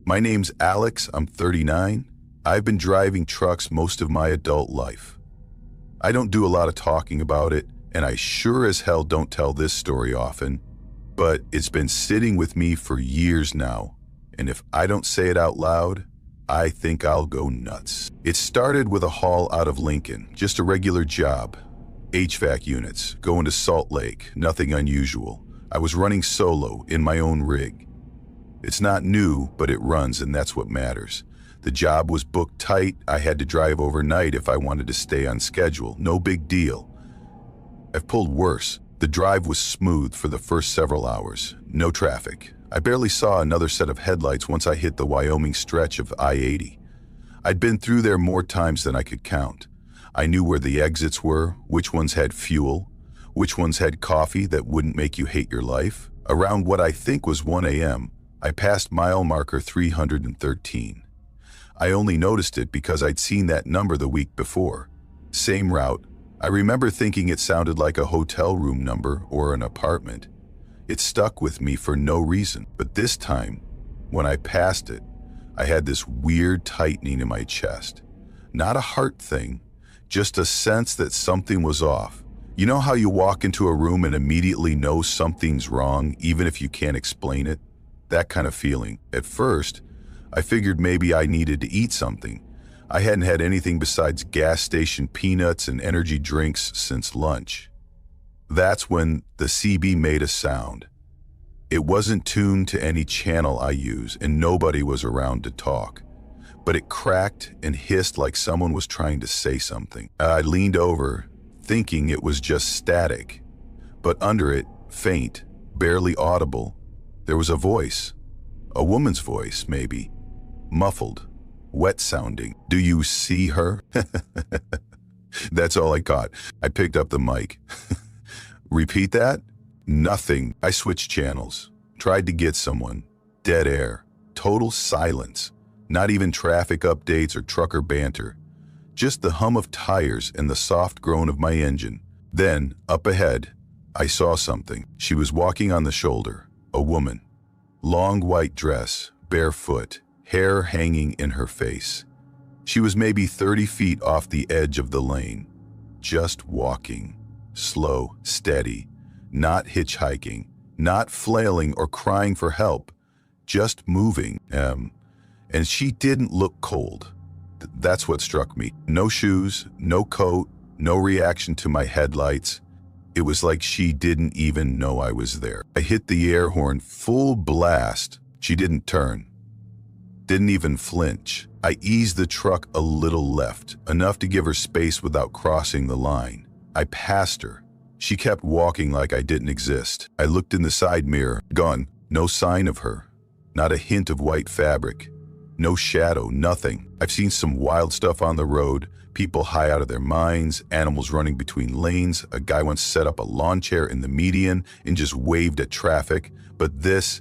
My name's Alex, I'm 39. I've been driving trucks most of my adult life. I don't do a lot of talking about it, and I sure as hell don't tell this story often, but it's been sitting with me for years now, and if I don't say it out loud, I think I'll go nuts. It started with a haul out of Lincoln, just a regular job. HVAC units, going to Salt Lake, nothing unusual. I was running solo in my own rig. It's not new, but it runs, and that's what matters. The job was booked tight. I had to drive overnight if I wanted to stay on schedule. No big deal. I've pulled worse. The drive was smooth for the first several hours. No traffic. I barely saw another set of headlights once I hit the Wyoming stretch of I-80. I'd been through there more times than I could count. I knew where the exits were, which ones had fuel, which ones had coffee that wouldn't make you hate your life. Around what I think was 1 a.m., I passed mile marker 313. I only noticed it because I'd seen that number the week before. Same route. I remember thinking it sounded like a hotel room number or an apartment. It stuck with me for no reason, but this time, when I passed it, I had this weird tightening in my chest. Not a heart thing, just a sense that something was off. You know how you walk into a room and immediately know something's wrong, even if you can't explain it? That kind of feeling. At first, I figured maybe I needed to eat something. I hadn't had anything besides gas station peanuts and energy drinks since lunch. That's when the CB made a sound. It wasn't tuned to any channel I use, and nobody was around to talk. But it cracked and hissed like someone was trying to say something. I leaned over, thinking it was just static. But under it, faint, barely audible, there was a voice. A woman's voice, maybe. Muffled, wet-sounding. "Do you see her?" That's all I caught. I picked up the mic. "Repeat that?" Nothing. I switched channels. Tried to get someone. Dead air. Total silence. Not even traffic updates or trucker banter. Just the hum of tires and the soft groan of my engine. Then, up ahead, I saw something. She was walking on the shoulder. A woman. Long white dress, barefoot, hair hanging in her face. She was maybe 30 feet off the edge of the lane. Just walking. Slow, steady. Not hitchhiking. Not flailing or crying for help. Just moving. And she didn't look cold. That's what struck me. No shoes, no coat, no reaction to my headlights. It was like she didn't even know I was there. I hit the air horn full blast. She didn't turn. Didn't even flinch. I eased the truck a little left, enough to give her space without crossing the line. I passed her. She kept walking like I didn't exist. I looked in the side mirror. Gone. No sign of her. Not a hint of white fabric. No shadow, nothing. I've seen some wild stuff on the road. People high out of their minds, animals running between lanes. A guy once set up a lawn chair in the median and just waved at traffic. But this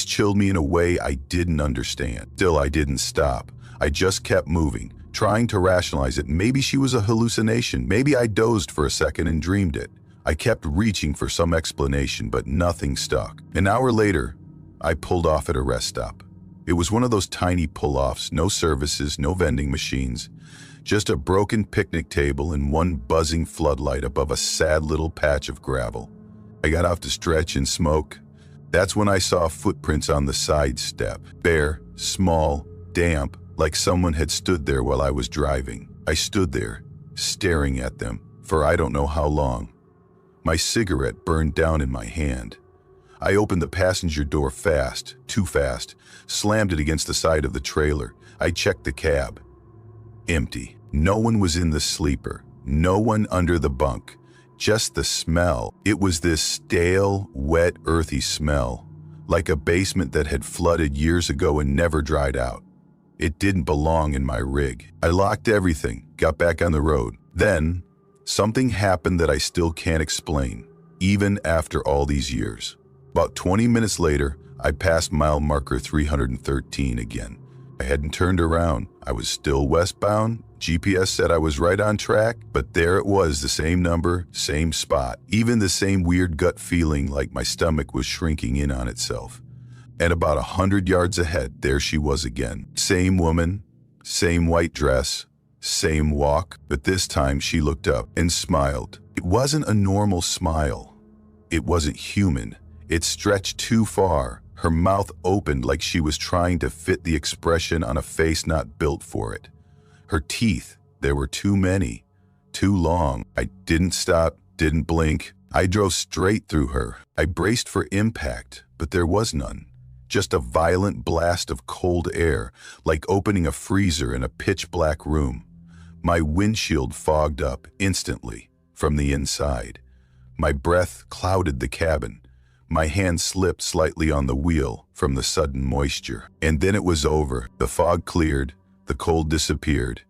chilled me in a way I didn't understand. Still, I didn't stop. I just kept moving, trying to rationalize it. Maybe she was a hallucination. Maybe I dozed for a second and dreamed it. I kept reaching for some explanation, but nothing stuck. An hour later, I pulled off at a rest stop. It was one of those tiny pull-offs, no services, no vending machines. Just a broken picnic table and one buzzing floodlight above a sad little patch of gravel. I got off to stretch and smoke. That's when I saw footprints on the side step. Bare, small, damp, like someone had stood there while I was driving. I stood there, staring at them, for I don't know how long. My cigarette burned down in my hand. I opened the passenger door fast, too fast, slammed it against the side of the trailer. I checked the cab. Empty. No one was in the sleeper. No one under the bunk. Just the smell. It was this stale, wet, earthy smell, like a basement that had flooded years ago and never dried out. It didn't belong in my rig. I locked everything, got back on the road. Then, something happened that I still can't explain, even after all these years. About 20 minutes later, I passed mile marker 313 again. I hadn't turned around. I was still westbound. GPS said I was right on track, but there it was, the same number, same spot. Even the same weird gut feeling like my stomach was shrinking in on itself. And about 100 yards ahead, there she was again. Same woman, same white dress, same walk, but this time she looked up and smiled. It wasn't a normal smile. It wasn't human. It stretched too far. Her mouth opened like she was trying to fit the expression on a face not built for it. Her teeth, there were too many, too long. I didn't stop, didn't blink. I drove straight through her. I braced for impact, but there was none. Just a violent blast of cold air, like opening a freezer in a pitch-black room. My windshield fogged up instantly from the inside. My breath clouded the cabin. My hand slipped slightly on the wheel from the sudden moisture. And then it was over. The fog cleared. The cold disappeared.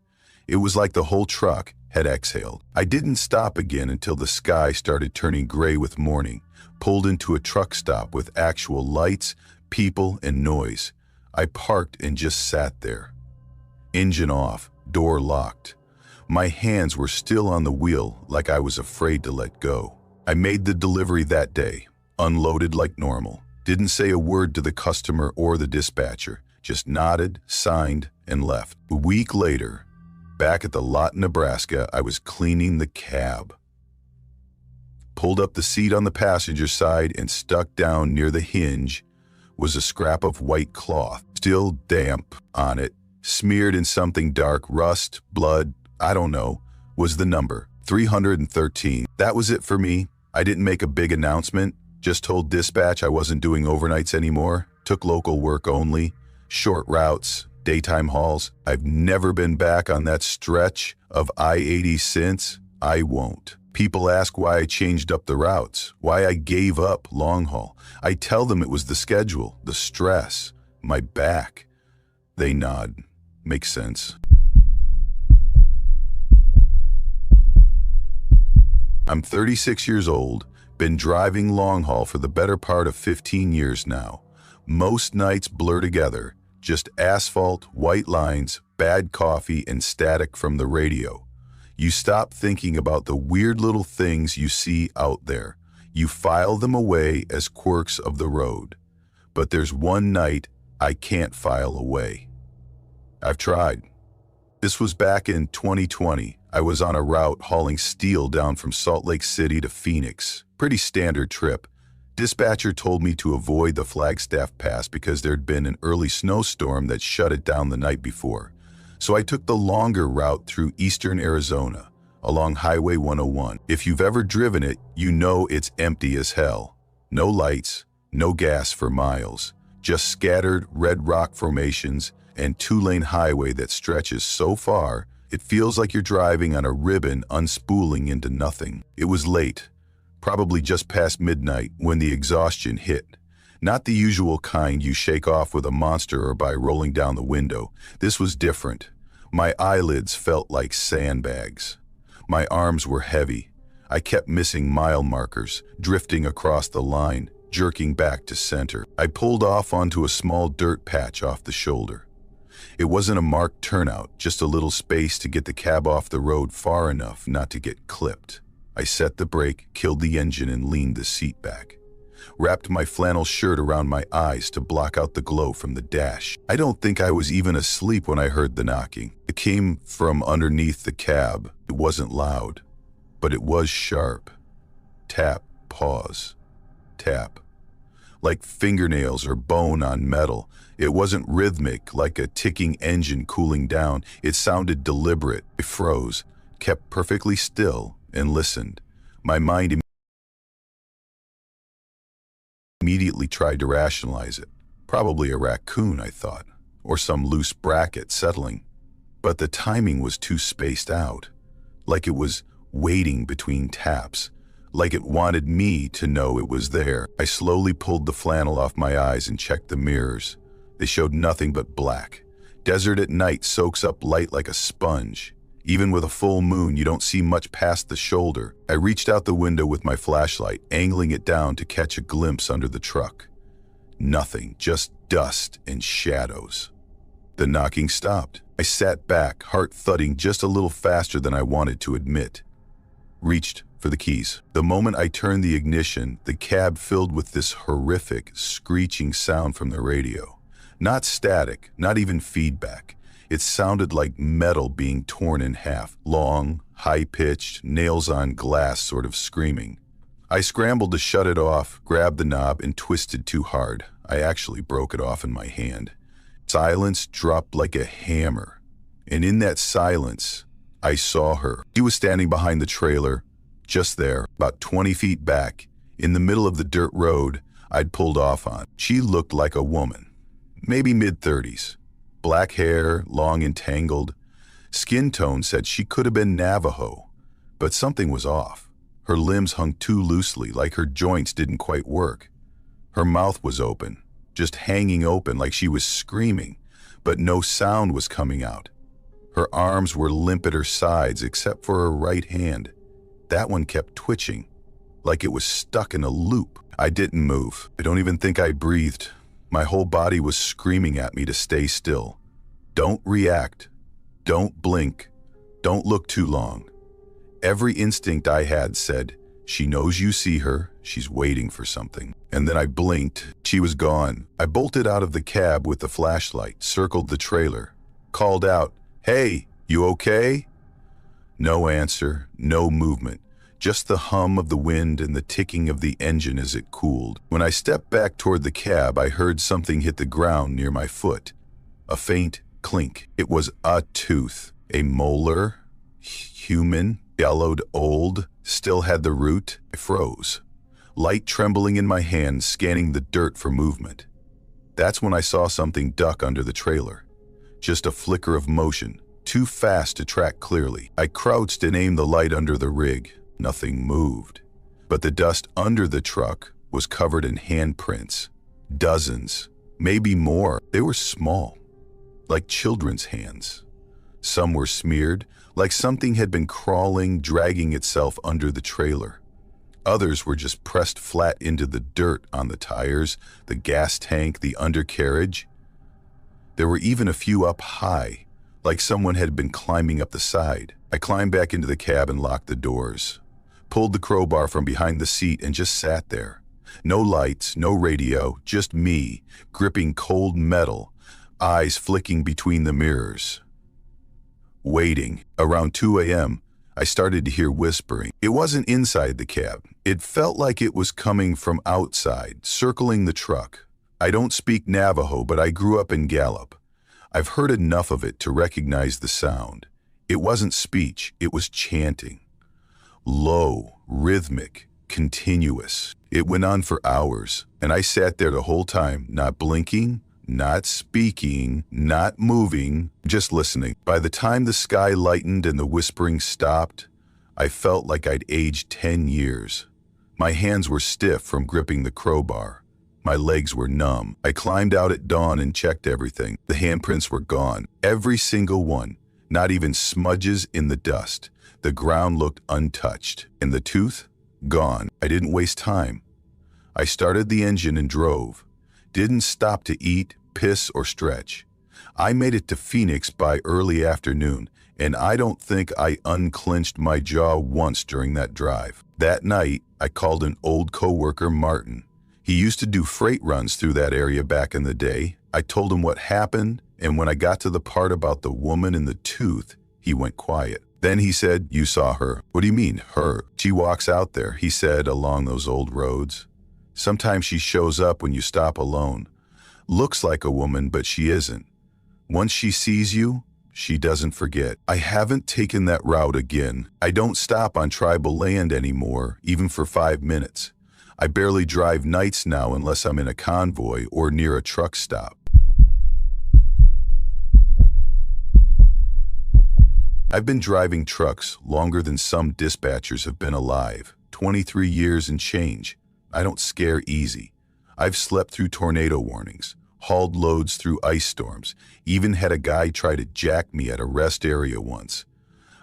It was like the whole truck had exhaled. I didn't stop again until the sky started turning gray with morning. Pulled into a truck stop with actual lights, people, and noise. I parked and just sat there. Engine off, door locked. My hands were still on the wheel like I was afraid to let go. I made the delivery that day, unloaded like normal. Didn't say a word to the customer or the dispatcher, just nodded, signed, and left. A week later, back at the lot in Nebraska, I was cleaning the cab. Pulled up the seat on the passenger side and stuck down near the hinge was a scrap of white cloth, still damp on it, smeared in something dark, rust, blood, I don't know, was the number, 313. That was it for me. I didn't make a big announcement, just told dispatch I wasn't doing overnights anymore, took local work only, short routes, daytime hauls. I've never been back on that stretch of I-80 since. I won't. People ask why I changed up the routes, why I gave up long haul. I tell them it was the schedule, the stress, my back. They nod. Makes sense. I'm 36 years old, been driving long haul for the better part of 15 years now. Most nights blur together, just asphalt, white lines, bad coffee, and static from the radio. You stop thinking about the weird little things you see out there. You file them away as quirks of the road. But there's one night I can't file away. I've tried. This was back in 2020. I was on a route hauling steel down from Salt Lake City to Phoenix. Pretty standard trip. Dispatcher told me to avoid the Flagstaff Pass because there'd been an early snowstorm that shut it down the night before. So I took the longer route through eastern Arizona, along Highway 101. If you've ever driven it, you know it's empty as hell. No lights, no gas for miles, just scattered red rock formations and two-lane highway that stretches so far, it feels like you're driving on a ribbon unspooling into nothing. It was late, probably just past midnight, when the exhaustion hit. Not the usual kind you shake off with a monster or by rolling down the window. This was different. My eyelids felt like sandbags. My arms were heavy. I kept missing mile markers, drifting across the line, jerking back to center. I pulled off onto a small dirt patch off the shoulder. It wasn't a marked turnout, just a little space to get the cab off the road far enough not to get clipped. I set the brake, killed the engine, and leaned the seat back. Wrapped my flannel shirt around my eyes to block out the glow from the dash. I don't think I was even asleep when I heard the knocking. It came from underneath the cab. It wasn't loud, but it was sharp. Tap, pause, tap. Like fingernails or bone on metal. It wasn't rhythmic, like a ticking engine cooling down. It sounded deliberate. I froze, kept perfectly still, and listened. My mind immediately tried to rationalize it. Probably a raccoon, I thought, or some loose bracket settling. But the timing was too spaced out, like it was waiting between taps, like it wanted me to know it was there. I slowly pulled the flannel off my eyes and checked the mirrors. They showed nothing but black. Desert at night soaks up light like a sponge. Even with a full moon, you don't see much past the shoulder. I reached out the window with my flashlight, angling it down to catch a glimpse under the truck. Nothing, just dust and shadows. The knocking stopped. I sat back, heart thudding just a little faster than I wanted to admit. Reached for the keys. The moment I turned the ignition, the cab filled with this horrific, screeching sound from the radio. Not static, not even feedback. It sounded like metal being torn in half. Long, high-pitched, nails-on-glass sort of screaming. I scrambled to shut it off, grabbed the knob, and twisted too hard. I actually broke it off in my hand. Silence dropped like a hammer. And in that silence, I saw her. She was standing behind the trailer, just there, about 20 feet back, in the middle of the dirt road I'd pulled off on. She looked like a woman, maybe mid-30s. Black hair, long and tangled. Skin tone said she could have been Navajo, but something was off. Her limbs hung too loosely, like her joints didn't quite work. Her mouth was open, just hanging open like she was screaming, but no sound was coming out. Her arms were limp at her sides except for her right hand. That one kept twitching, like it was stuck in a loop. I didn't move. I don't even think I breathed. My whole body was screaming at me to stay still. Don't react. Don't blink. Don't look too long. Every instinct I had said, she knows you see her, she's waiting for something. And then I blinked. She was gone. I bolted out of the cab with the flashlight, circled the trailer, called out, "Hey, you okay?" No answer, no movement, just the hum of the wind and the ticking of the engine as it cooled. When I stepped back toward the cab, I heard something hit the ground near my foot. A faint clink. It was a tooth, a molar, human, yellowed, old, still had the root. I froze, light trembling in my hand, scanning the dirt for movement. That's when I saw something duck under the trailer. Just a flicker of motion, too fast to track clearly. I crouched and aimed the light under the rig. Nothing moved. But the dust under the truck was covered in handprints. Dozens, maybe more. They were small, like children's hands. Some were smeared, like something had been crawling, dragging itself under the trailer. Others were just pressed flat into the dirt on the tires, the gas tank, the undercarriage. There were even a few up high, like someone had been climbing up the side. I climbed back into the cab and locked the doors, pulled the crowbar from behind the seat and just sat there. No lights, no radio, just me, gripping cold metal, eyes flicking between the mirrors. Waiting. Around 2 a.m., I started to hear whispering. It wasn't inside the cab. It felt like it was coming from outside, circling the truck. I don't speak Navajo, but I grew up in Gallup. I've heard enough of it to recognize the sound. It wasn't speech, it was chanting. Low, rhythmic, continuous. It went on for hours, and I sat there the whole time, not blinking, not speaking, not moving, just listening. By the time the sky lightened and the whispering stopped, I felt like I'd aged 10 years. My hands were stiff from gripping the crowbar. My legs were numb. I climbed out at dawn and checked everything. The handprints were gone. Every single one. Not even smudges in the dust. The ground looked untouched. And the tooth? Gone. I didn't waste time. I started the engine and drove. Didn't stop to eat, piss, or stretch. I made it to Phoenix by early afternoon, and I don't think I unclenched my jaw once during that drive. That night, I called an old coworker, Martin. He used to do freight runs through that area back in the day. I told him what happened, and when I got to the part about the woman and the tooth, he went quiet. Then he said, "You saw her." "What do you mean, her?" "She walks out there," he said, "along those old roads. Sometimes she shows up when you stop alone. Looks like a woman, but she isn't. Once she sees you, she doesn't forget." I haven't taken that route again. I don't stop on tribal land anymore, even for 5 minutes. I barely drive nights now unless I'm in a convoy or near a truck stop. I've been driving trucks longer than some dispatchers have been alive, 23 years and change. I don't scare easy. I've slept through tornado warnings, hauled loads through ice storms, even had a guy try to jack me at a rest area once.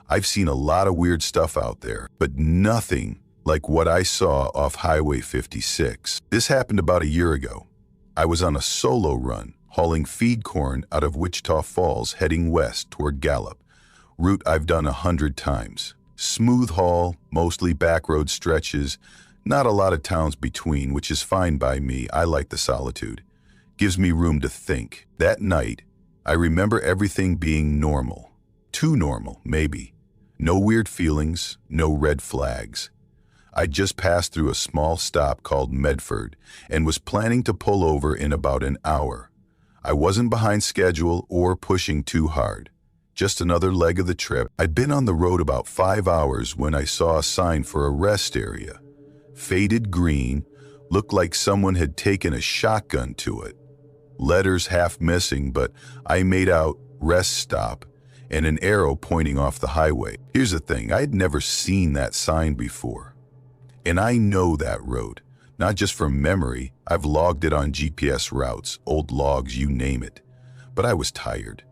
I've seen a lot of weird stuff out there, but nothing like what I saw off Highway 56. This happened about a year ago. I was on a solo run, hauling feed corn out of Wichita Falls heading west toward Gallup, route I've done 100 times. Smooth haul, mostly back road stretches, not a lot of towns between, which is fine by me. I like the solitude. Gives me room to think. That night, I remember everything being normal. Too normal, maybe. No weird feelings, no red flags. I just passed through a small stop called Medford and was planning to pull over in about an hour. I wasn't behind schedule or pushing too hard. Just another leg of the trip. I'd been on the road about 5 hours when I saw a sign for a rest area. Faded green, looked like someone had taken a shotgun to it. Letters half missing, but I made out rest stop and an arrow pointing off the highway. Here's the thing, I had never seen that sign before. And I know that road, not just from memory. I've logged it on GPS routes, old logs, you name it. But I was tired.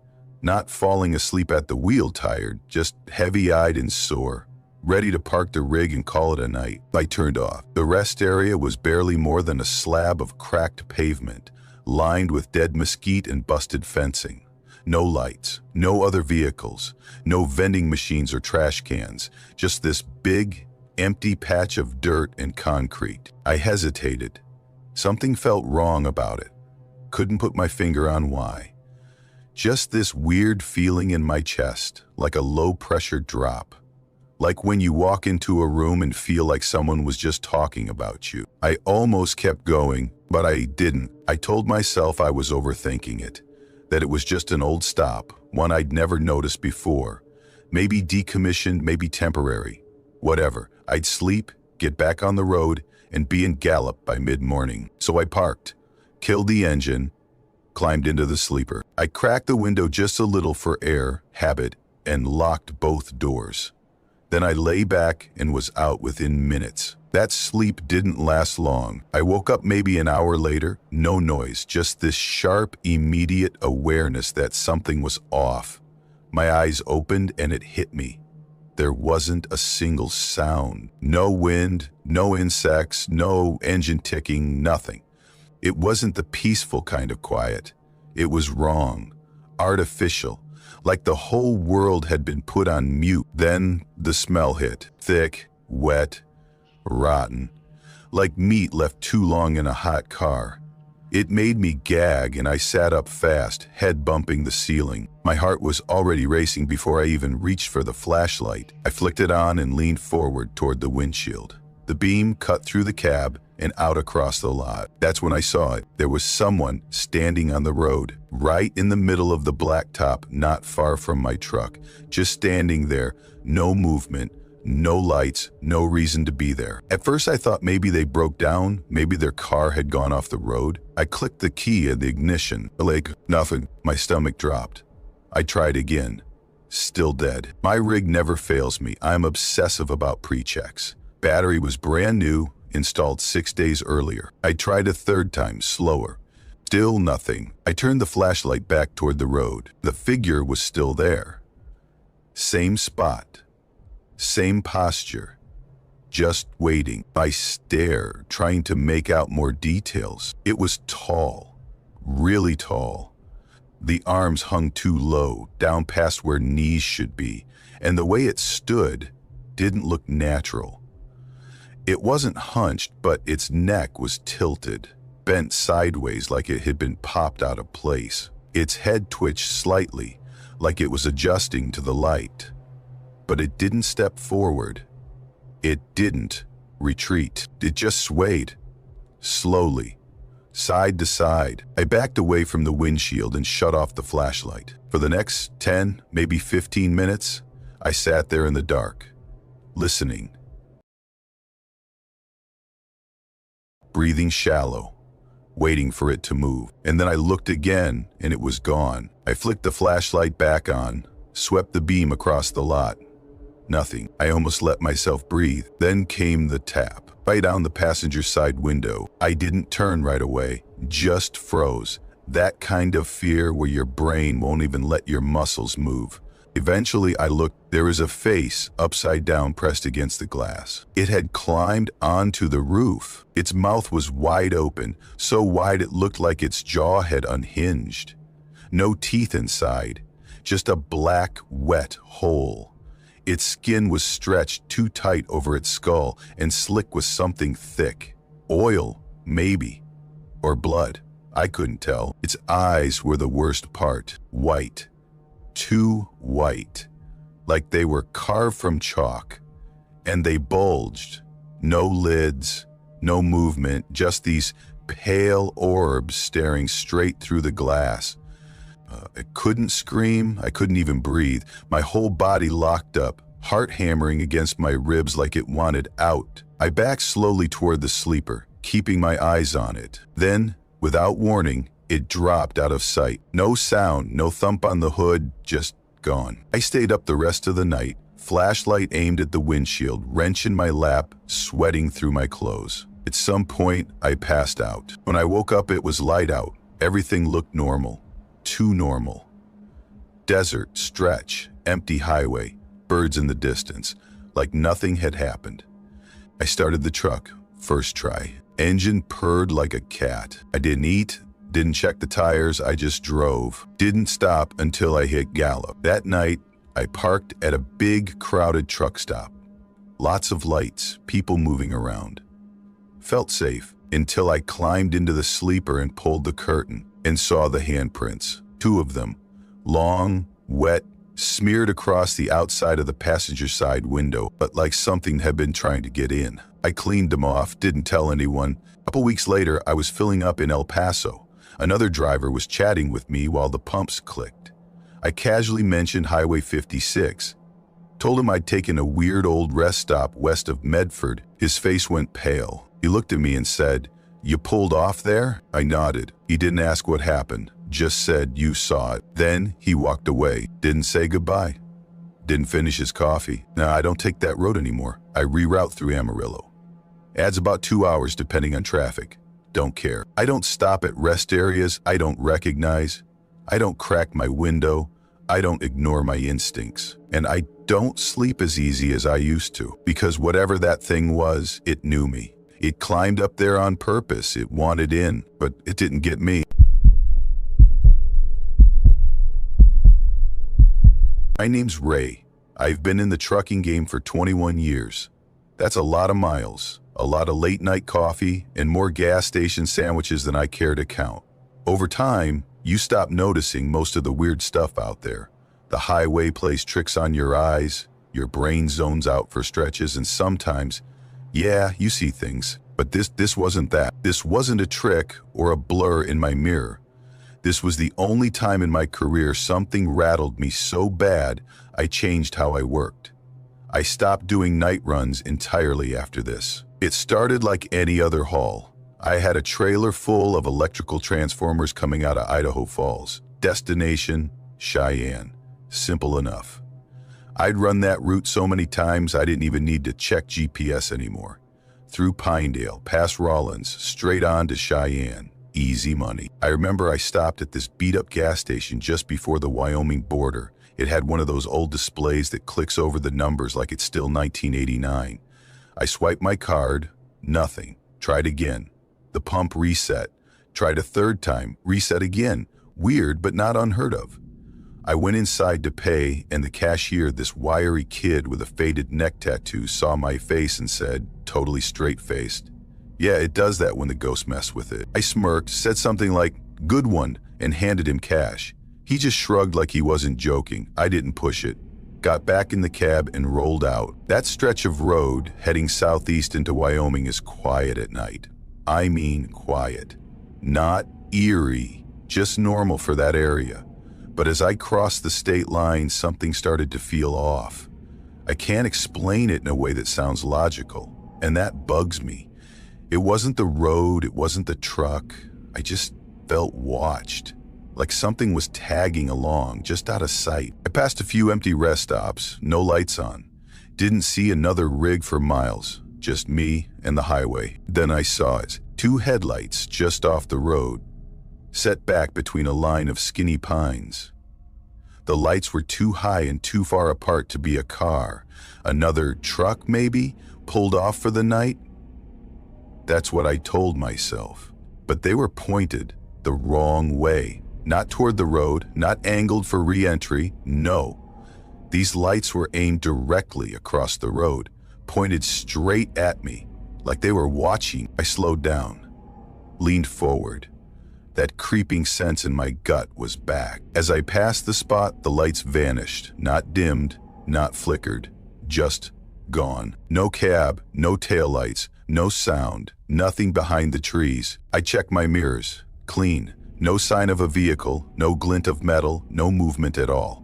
Not falling asleep at the wheel tired, just heavy-eyed and sore. Ready to park the rig and call it a night. I turned off. The rest area was barely more than a slab of cracked pavement, lined with dead mesquite and busted fencing. No lights, no other vehicles, no vending machines or trash cans, just this big, empty patch of dirt and concrete. I hesitated. Something felt wrong about it. Couldn't put my finger on why. Just this weird feeling in my chest, like a low-pressure drop. Like when you walk into a room and feel like someone was just talking about you. I almost kept going, but I didn't. I told myself I was overthinking it, that it was just an old stop, one I'd never noticed before. Maybe decommissioned, maybe temporary. Whatever. I'd sleep, get back on the road, and be in Gallup by mid-morning. So I parked, killed the engine, climbed into the sleeper. I cracked the window just a little for air, habit, and locked both doors. Then I lay back and was out within minutes. That sleep didn't last long. I woke up maybe an hour later, no noise, just this sharp, immediate awareness that something was off. My eyes opened and it hit me. There wasn't a single sound. No wind, no insects, no engine ticking, nothing. It wasn't the peaceful kind of quiet. It was wrong, artificial, like the whole world had been put on mute. Then the smell hit, thick, wet, rotten, like meat left too long in a hot car. It made me gag and I sat up fast, head bumping the ceiling. My heart was already racing before I even reached for the flashlight. I flicked it on and leaned forward toward the windshield. The beam cut through the cab and out across the lot. That's when I saw it. There was someone standing on the road, right in the middle of the blacktop, not far from my truck. Just standing there, no movement, no lights, no reason to be there. At first I thought maybe they broke down, maybe their car had gone off the road. I clicked the key in the ignition. Nothing. My stomach dropped. I tried again. Still dead. My rig never fails me. I'm obsessive about pre-checks. Battery was brand new, installed 6 days earlier. I tried a third time, slower. Still nothing. I turned the flashlight back toward the road. The figure was still there. Same spot. Same posture. Just waiting. I stared, trying to make out more details. It was tall. Really tall. The arms hung too low, down past where knees should be, and the way it stood didn't look natural. It wasn't hunched, but its neck was tilted, bent sideways like it had been popped out of place. Its head twitched slightly, like it was adjusting to the light. But it didn't step forward. It didn't retreat. It just swayed, slowly, side to side. I backed away from the windshield and shut off the flashlight. For the next 10, maybe 15 minutes, I sat there in the dark, listening. Breathing shallow, waiting for it to move. And then I looked again, and it was gone. I flicked the flashlight back on, swept the beam across the lot. Nothing. I almost let myself breathe. Then came the tap, right down the passenger side window. I didn't turn right away, just froze. That kind of fear where your brain won't even let your muscles move. Eventually I looked. There was a face upside down pressed against the glass. It had climbed onto the roof. Its mouth was wide open, so wide it looked like its jaw had unhinged. No teeth inside, just a black, wet hole. Its skin was stretched too tight over its skull and slick with something thick. Oil, maybe. Or blood. I couldn't tell. Its eyes were the worst part. White. Too white. Like they were carved from chalk. And they bulged. No lids, no movement, just these pale orbs staring straight through the glass. I couldn't scream, I couldn't even breathe. My whole body locked up, heart hammering against my ribs like it wanted out. I backed slowly toward the sleeper, keeping my eyes on it. Then, without warning, it dropped out of sight. No sound, no thump on the hood, just gone. I stayed up the rest of the night, flashlight aimed at the windshield, wrench in my lap, sweating through my clothes. At some point, I passed out. When I woke up, it was light out. Everything looked normal. Too normal. Desert, stretch, empty highway, birds in the distance, like nothing had happened. I started the truck, first try. Engine purred like a cat. I didn't eat, didn't check the tires, I just drove. Didn't stop until I hit Gallup. That night, I parked at a big, crowded truck stop. Lots of lights, people moving around. Felt safe until I climbed into the sleeper and pulled the curtain and saw the handprints, 2 of them, long, wet, smeared across the outside of the passenger side window, but like something had been trying to get in. I cleaned them off, didn't tell anyone. A couple weeks later, I was filling up in El Paso. Another driver was chatting with me while the pumps clicked. I casually mentioned Highway 56. Told him I'd taken a weird old rest stop west of Medford. His face went pale. He looked at me and said, "You pulled off there?" I nodded. He didn't ask what happened, just said, "You saw it." Then he walked away, didn't say goodbye. Didn't finish his coffee. Nah, I don't take that road anymore. I reroute through Amarillo. Adds about 2 hours depending on traffic. Don't care. I don't stop at rest areas I don't recognize. I don't crack my window. I don't ignore my instincts. And I don't sleep as easy as I used to, because whatever that thing was, it knew me. It climbed up there on purpose. It wanted in, but it didn't get me. My name's Ray. I've been in the trucking game for 21 years. That's a lot of miles, a lot of late-night coffee, and more gas station sandwiches than I care to count. Over time, you stop noticing most of the weird stuff out there. The highway plays tricks on your eyes, your brain zones out for stretches, and sometimes, yeah, you see things. But this wasn't that. This wasn't a trick or a blur in my mirror. This was the only time in my career something rattled me so bad I changed how I worked. I stopped doing night runs entirely after this. It started like any other haul. I had a trailer full of electrical transformers coming out of Idaho Falls. Destination, Cheyenne. Simple enough. I'd run that route so many times I didn't even need to check GPS anymore. Through Pinedale, past Rollins, straight on to Cheyenne. Easy money. I remember I stopped at this beat-up gas station just before the Wyoming border. It had one of those old displays that clicks over the numbers like it's still 1989. I swiped my card, nothing. Tried again. The pump reset. Tried a third time, reset again. Weird, but not unheard of. I went inside to pay, and the cashier, this wiry kid with a faded neck tattoo, saw my face and said, totally straight-faced, "Yeah, it does that when the ghosts mess with it." I smirked, said something like, "Good one," and handed him cash. He just shrugged like he wasn't joking. I didn't push it. Got back in the cab and rolled out. That stretch of road heading southeast into Wyoming is quiet at night. I mean quiet. Not eerie, just normal for that area. But as I crossed the state line, something started to feel off. I can't explain it in a way that sounds logical, and that bugs me. It wasn't the road, it wasn't the truck. I just felt watched, like something was tagging along, just out of sight. I passed a few empty rest stops, no lights on. Didn't see another rig for miles, just me and the highway. Then I saw it, 2 headlights just off the road, set back between a line of skinny pines. The lights were too high and too far apart to be a car. Another truck, maybe, pulled off for the night? That's what I told myself. But they were pointed the wrong way. Not toward the road, not angled for re-entry, no. These lights were aimed directly across the road, pointed straight at me, like they were watching. I slowed down, leaned forward. That creeping sense in my gut was back. As I passed the spot, the lights vanished, not dimmed, not flickered, just gone. No cab, no taillights, no sound, nothing behind the trees. I checked my mirrors, clean, no sign of a vehicle, no glint of metal, no movement at all.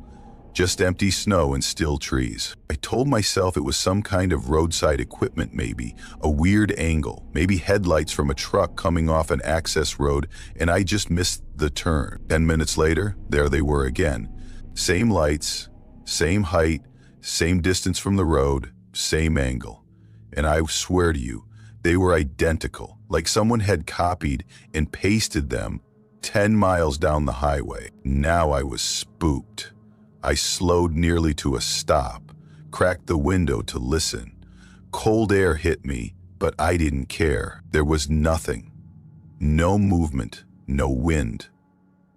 Just empty snow and still trees. I told myself it was some kind of roadside equipment maybe, a weird angle, maybe headlights from a truck coming off an access road, and I just missed the turn. 10 minutes later, there they were again. Same lights, same height, same distance from the road, same angle. And I swear to you, they were identical, like someone had copied and pasted them 10 miles down the highway. Now I was spooked. I slowed nearly to a stop, cracked the window to listen. Cold air hit me, but I didn't care. There was nothing. No movement, no wind,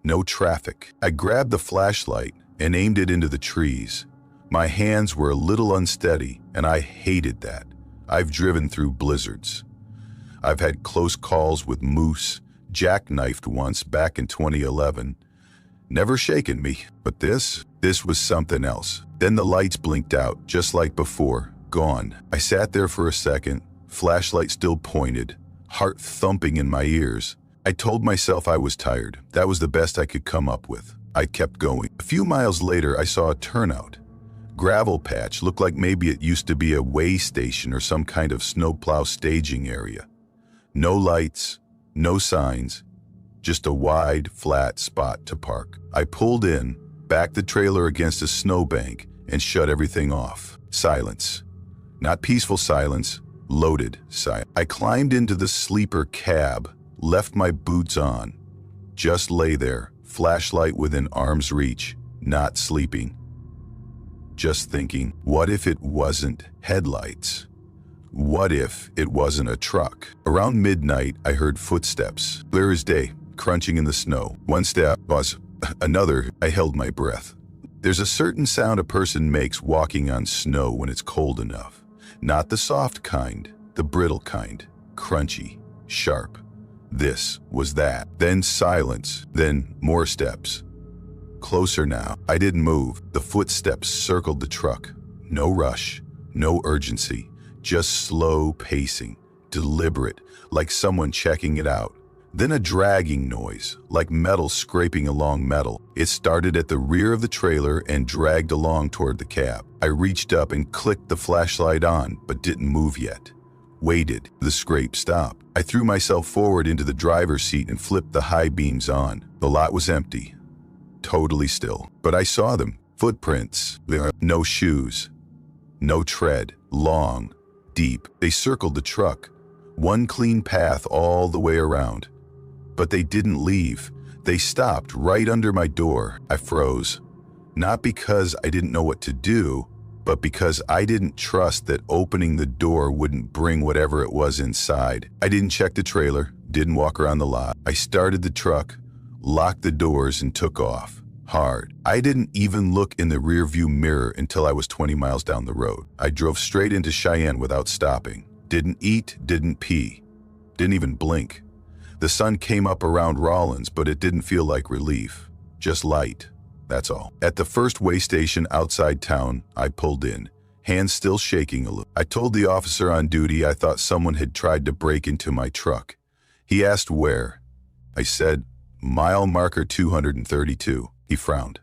no traffic. I grabbed the flashlight and aimed it into the trees. My hands were a little unsteady, and I hated that. I've driven through blizzards. I've had close calls with moose, jackknifed once back in 2011. Never shaken me, but this was something else. Then the lights blinked out, just like before, gone. I sat there for a second, flashlight still pointed, heart thumping in my ears. I told myself I was tired. That was the best I could come up with. I kept going. A few miles later, I saw a turnout. Gravel patch, looked like maybe it used to be a way station or some kind of snowplow staging area. No lights, no signs, just a wide, flat spot to park. I pulled in, backed the trailer against a snowbank, and shut everything off. Silence. Not peaceful silence, loaded silence. I climbed into the sleeper cab, left my boots on, just lay there, flashlight within arm's reach, not sleeping. Just thinking, what if it wasn't headlights? What if it wasn't a truck? Around midnight, I heard footsteps, clear as day, crunching in the snow. One step was another. I held my breath. There's a certain sound a person makes walking on snow when it's cold enough. Not the soft kind, the brittle kind, crunchy, sharp. This was that. Then silence, then more steps. Closer now. I didn't move. The footsteps circled the truck. No rush, no urgency, just slow pacing, deliberate, like someone checking it out. Then a dragging noise, like metal scraping along metal. It started at the rear of the trailer and dragged along toward the cab. I reached up and clicked the flashlight on, but didn't move yet. Waited. The scrape stopped. I threw myself forward into the driver's seat and flipped the high beams on. The lot was empty. Totally still. But I saw them. Footprints. No shoes. No tread. Long. Deep. They circled the truck. One clean path all the way around. But they didn't leave. They stopped right under my door. I froze. Not because I didn't know what to do, but because I didn't trust that opening the door wouldn't bring whatever it was inside. I didn't check the trailer, didn't walk around the lot. I started the truck, locked the doors, and took off. Hard. I didn't even look in the rearview mirror until I was 20 miles down the road. I drove straight into Cheyenne without stopping. Didn't eat, didn't pee, didn't even blink. The sun came up around Rollins, but it didn't feel like relief. Just light, that's all. At the first way station outside town, I pulled in, hands still shaking a little. I told the officer on duty I thought someone had tried to break into my truck. He asked where. I said, mile marker 232. He frowned.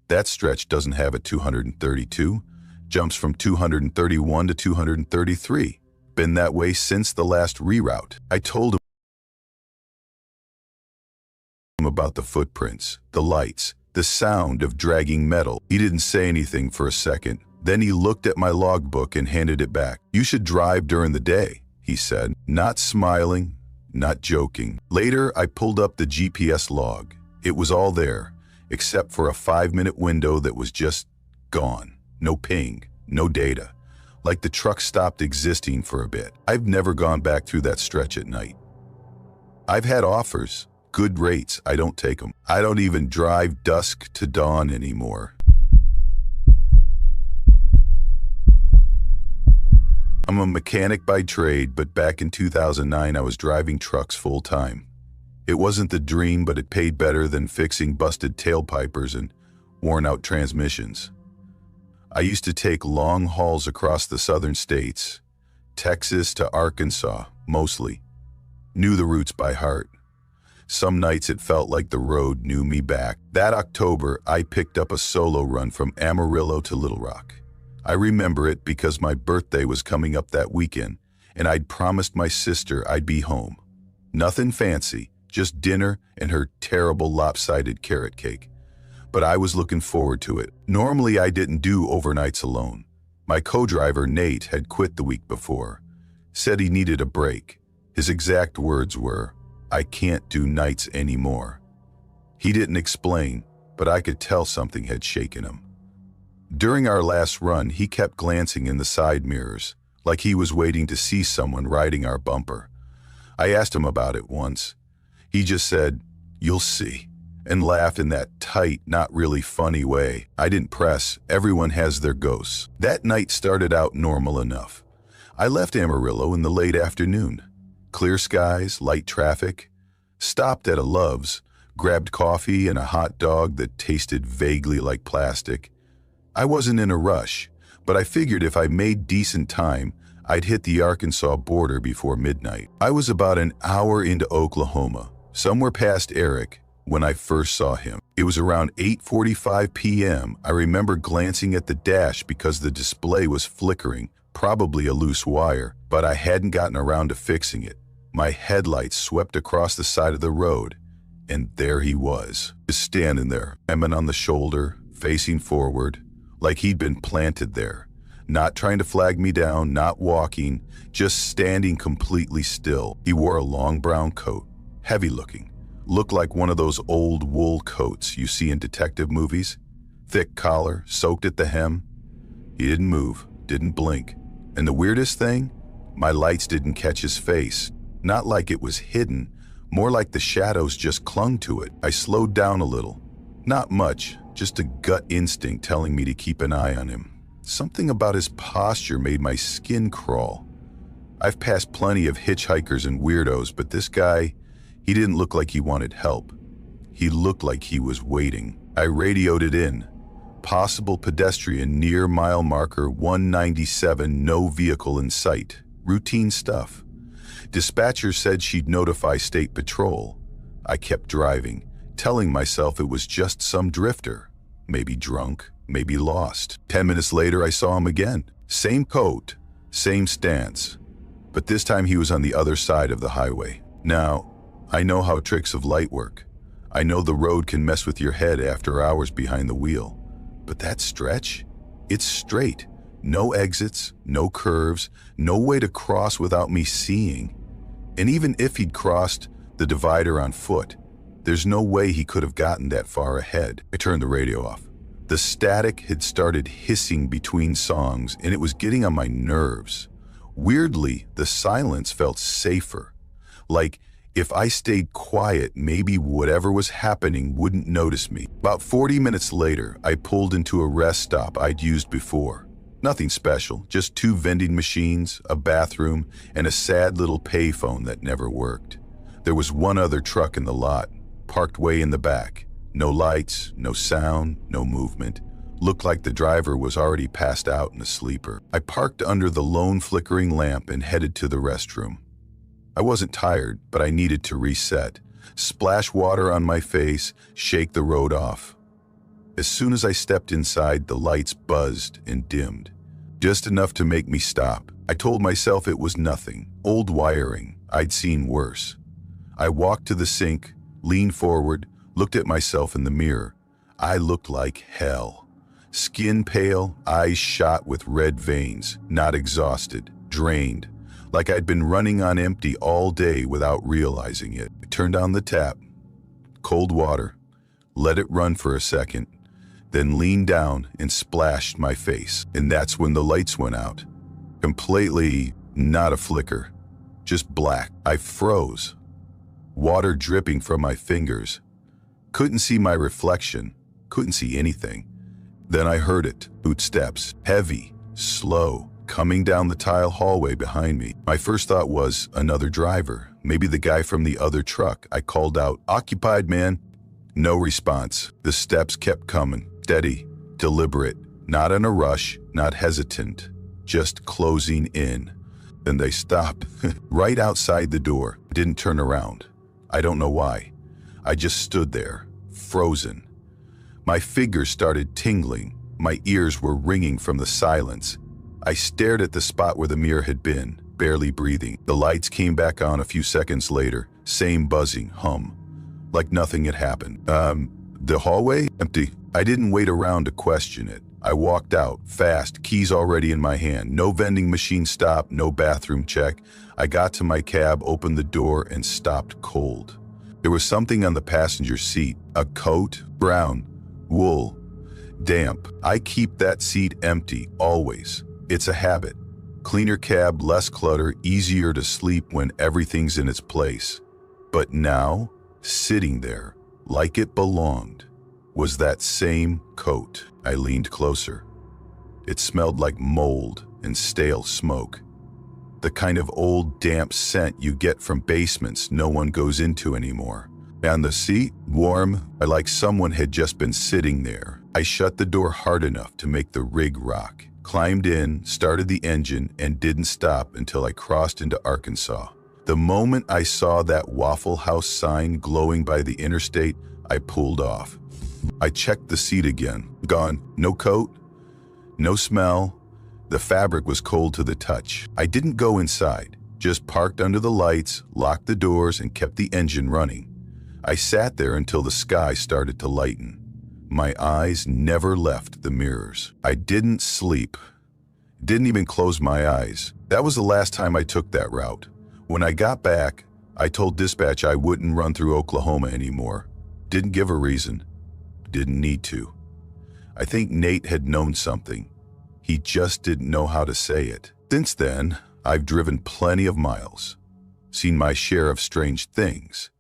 That stretch doesn't have a 232. Jumps from 231 to 233. Been that way since the last reroute. I told him about the footprints, the lights, the sound of dragging metal. He didn't say anything for a second. Then he looked at my logbook and handed it back. You should drive during the day, he said, not smiling, not joking. Later, I pulled up the GPS log. It was all there, except for a 5-minute window that was just gone. No ping, no data. Like the truck stopped existing for a bit. I've never gone back through that stretch at night. I've had offers, good rates, I don't take them. I don't even drive dusk to dawn anymore. I'm a mechanic by trade, but back in 2009 I was driving trucks full-time. It wasn't the dream, but it paid better than fixing busted tailpipers and worn-out transmissions. I used to take long hauls across the southern states, Texas to Arkansas, mostly. Knew the routes by heart. Some nights it felt like the road knew me back. That October, I picked up a solo run from Amarillo to Little Rock. I remember it because my birthday was coming up that weekend, and I'd promised my sister I'd be home. Nothing fancy, just dinner and her terrible lopsided carrot cake. But I was looking forward to it. Normally I didn't do overnights alone. My co-driver Nate had quit the week before. Said he needed a break. His exact words were, "I can't do nights anymore." He didn't explain, but I could tell something had shaken him. During our last run, he kept glancing in the side mirrors, like he was waiting to see someone riding our bumper. I asked him about it once. He just said, "You'll see," and laughed in that tight, not really funny way. I didn't press. Everyone has their ghosts. That night started out normal enough. I left Amarillo in the late afternoon. Clear skies, light traffic. Stopped at a Love's, grabbed coffee and a hot dog that tasted vaguely like plastic. I wasn't in a rush, but I figured if I made decent time, I'd hit the Arkansas border before midnight. I was about an hour into Oklahoma, somewhere past Eric, when I first saw him. It was around 8:45 p.m. I remember glancing at the dash because the display was flickering, probably a loose wire, but I hadn't gotten around to fixing it. My headlights swept across the side of the road, and there he was, just standing there, lemon on the shoulder, facing forward, like he'd been planted there. Not trying to flag me down, not walking, just standing completely still. He wore a long brown coat, heavy looking. Looked like one of those old wool coats you see in detective movies. Thick collar, soaked at the hem. He didn't move, didn't blink. And the weirdest thing, my lights didn't catch his face. Not like it was hidden, more like the shadows just clung to it. I slowed down a little. Not much, just a gut instinct telling me to keep an eye on him. Something about his posture made my skin crawl. I've passed plenty of hitchhikers and weirdos, but this guy, he didn't look like he wanted help. He looked like he was waiting. I radioed it in. Possible pedestrian near mile marker 197, no vehicle in sight. Routine stuff. Dispatcher said she'd notify State Patrol. I kept driving, telling myself it was just some drifter. Maybe drunk, maybe lost. 10 minutes later, I saw him again. Same coat, same stance. But this time he was on the other side of the highway. Now, I know how tricks of light work. I know the road can mess with your head after hours behind the wheel. But that stretch? It's straight. No exits, no curves, no way to cross without me seeing. And even if he'd crossed the divider on foot, there's no way he could have gotten that far ahead. I turned the radio off. The static had started hissing between songs, and it was getting on my nerves. Weirdly, the silence felt safer. Like, if I stayed quiet, maybe whatever was happening wouldn't notice me. About 40 minutes later, I pulled into a rest stop I'd used before. Nothing special, just 2 vending machines, a bathroom, and a sad little payphone that never worked. There was one other truck in the lot, parked way in the back. No lights, no sound, no movement. Looked like the driver was already passed out in a sleeper. I parked under the lone flickering lamp and headed to the restroom. I wasn't tired, but I needed to reset. Splash water on my face, shake the road off. As soon as I stepped inside, the lights buzzed and dimmed. Just enough to make me stop. I told myself it was nothing. Old wiring. I'd seen worse. I walked to the sink, leaned forward, looked at myself in the mirror. I looked like hell. Skin pale, eyes shot with red veins, not exhausted, drained. Like I'd been running on empty all day without realizing it. I turned on the tap. Cold water. Let it run for a second. Then leaned down and splashed my face. And that's when the lights went out. Completely not a flicker. Just black. I froze. Water dripping from my fingers. Couldn't see my reflection. Couldn't see anything. Then I heard it. Footsteps. Heavy. Slow. coming down the tile hallway behind me. My first thought was another driver, maybe the guy from the other truck. I called out, "Occupied, man." No response. The steps kept coming, steady, deliberate, not in a rush, not hesitant, just closing in. Then they stopped, right outside the door. I didn't turn around. I don't know why. I just stood there, frozen. My fingers started tingling. My ears were ringing from the silence. I stared at the spot where the mirror had been, barely breathing. The lights came back on a few seconds later, same buzzing hum, like nothing had happened. The hallway? Empty. I didn't wait around to question it. I walked out, fast, keys already in my hand. No vending machine stop, no bathroom check. I got to my cab, opened the door, and stopped cold. There was something on the passenger seat, a coat, brown, wool, damp. I keep that seat empty, always. It's a habit. Cleaner cab, less clutter, easier to sleep when everything's in its place. But now, sitting there, like it belonged, was that same coat. I leaned closer. It smelled like mold and stale smoke. The kind of old, damp scent you get from basements no one goes into anymore. And the seat, warm, like someone had just been sitting there. I shut the door hard enough to make the rig rock, climbed in, started the engine, and didn't stop until I crossed into Arkansas. The moment I saw that Waffle House sign glowing by the interstate, I pulled off. I checked the seat again. Gone. No coat, no smell. The fabric was cold to the touch. I didn't go inside, just parked under the lights, locked the doors, and kept the engine running. I sat there until the sky started to lighten. My eyes never left the mirrors. I didn't sleep. Didn't even close my eyes. That was the last time I took that route. When I got back, I told dispatch I wouldn't run through Oklahoma anymore. Didn't give a reason. Didn't need to. I think Nate had known something. He just didn't know how to say it. Since then, I've driven plenty of miles, seen my share of strange things,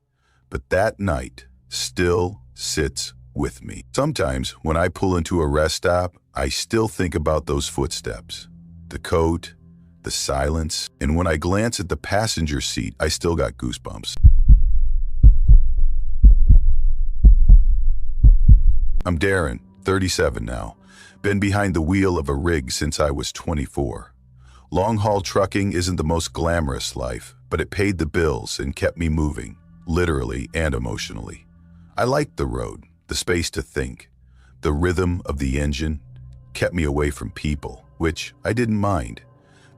but that night still sits with me. Sometimes when I pull into a rest stop, I still think about those footsteps, the coat, the silence, and when I glance at the passenger seat, I still got goosebumps. I'm Darren, 37 now. Been behind the wheel of a rig since I was 24. Long-haul trucking isn't the most glamorous life, but it paid the bills and kept me moving, literally and emotionally. I liked the road, the space to think. The rhythm of the engine kept me away from people, which I didn't mind.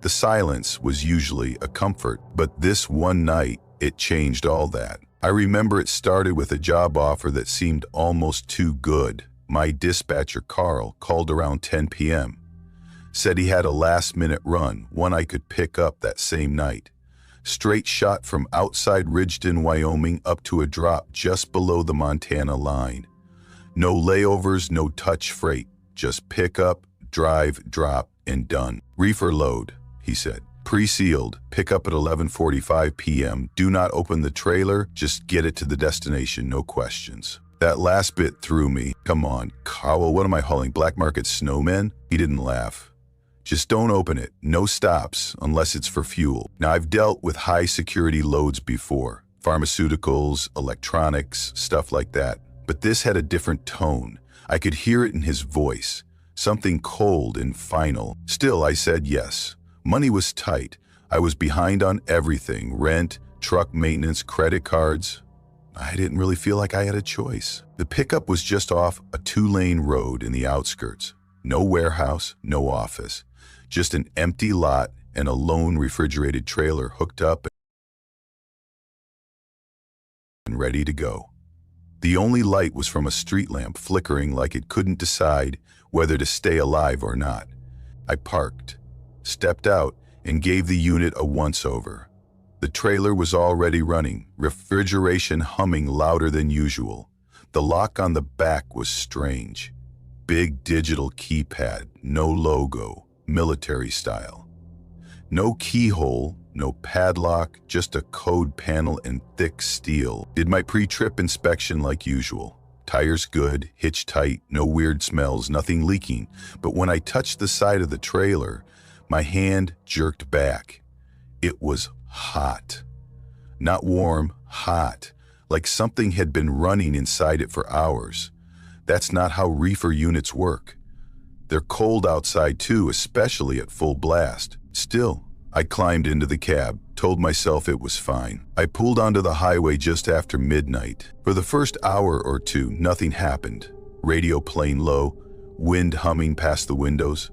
The silence was usually a comfort, but this one night, it changed all that. I remember it started with a job offer that seemed almost too good. My dispatcher, Carl, called around 10 p.m. Said he had a last-minute run, one I could pick up that same night. Straight shot from outside Ridgeton, Wyoming, up to a drop just below the Montana line. No layovers, no touch freight. Just pick up, drive, drop, and done. Reefer load, he said. Pre-sealed, pick up at 11:45 p.m. Do not open the trailer, just get it to the destination, no questions. That last bit threw me. Come on, Carl, what am I hauling, black market snowmen? He didn't laugh. Just don't open it, no stops, unless it's for fuel. Now, I've dealt with high security loads before. Pharmaceuticals, electronics, stuff like that. But this had a different tone. I could hear it in his voice. Something cold and final. Still, I said yes. Money was tight. I was behind on everything, rent, truck maintenance, credit cards. I didn't really feel like I had a choice. The pickup was just off a 2-lane road in the outskirts. No warehouse, no office. Just an empty lot and a lone refrigerated trailer hooked up and ready to go. The only light was from a street lamp flickering like it couldn't decide whether to stay alive or not. I parked, stepped out, and gave the unit a once-over. The trailer was already running, refrigeration humming louder than usual. The lock on the back was strange. Big digital keypad, no logo, military style. No keyhole, no padlock, just a code panel and thick steel. Did my pre-trip inspection like usual. Tires good, hitch tight, no weird smells, nothing leaking. But when I touched the side of the trailer, My hand jerked back. It was hot. Not warm, hot, like something had been running inside it for hours. That's not how reefer units work. They're cold outside too, especially at full blast. Still, I climbed into the cab, told myself it was fine. I pulled onto the highway just after midnight. For the first hour or two, nothing happened. Radio playing low, wind humming past the windows.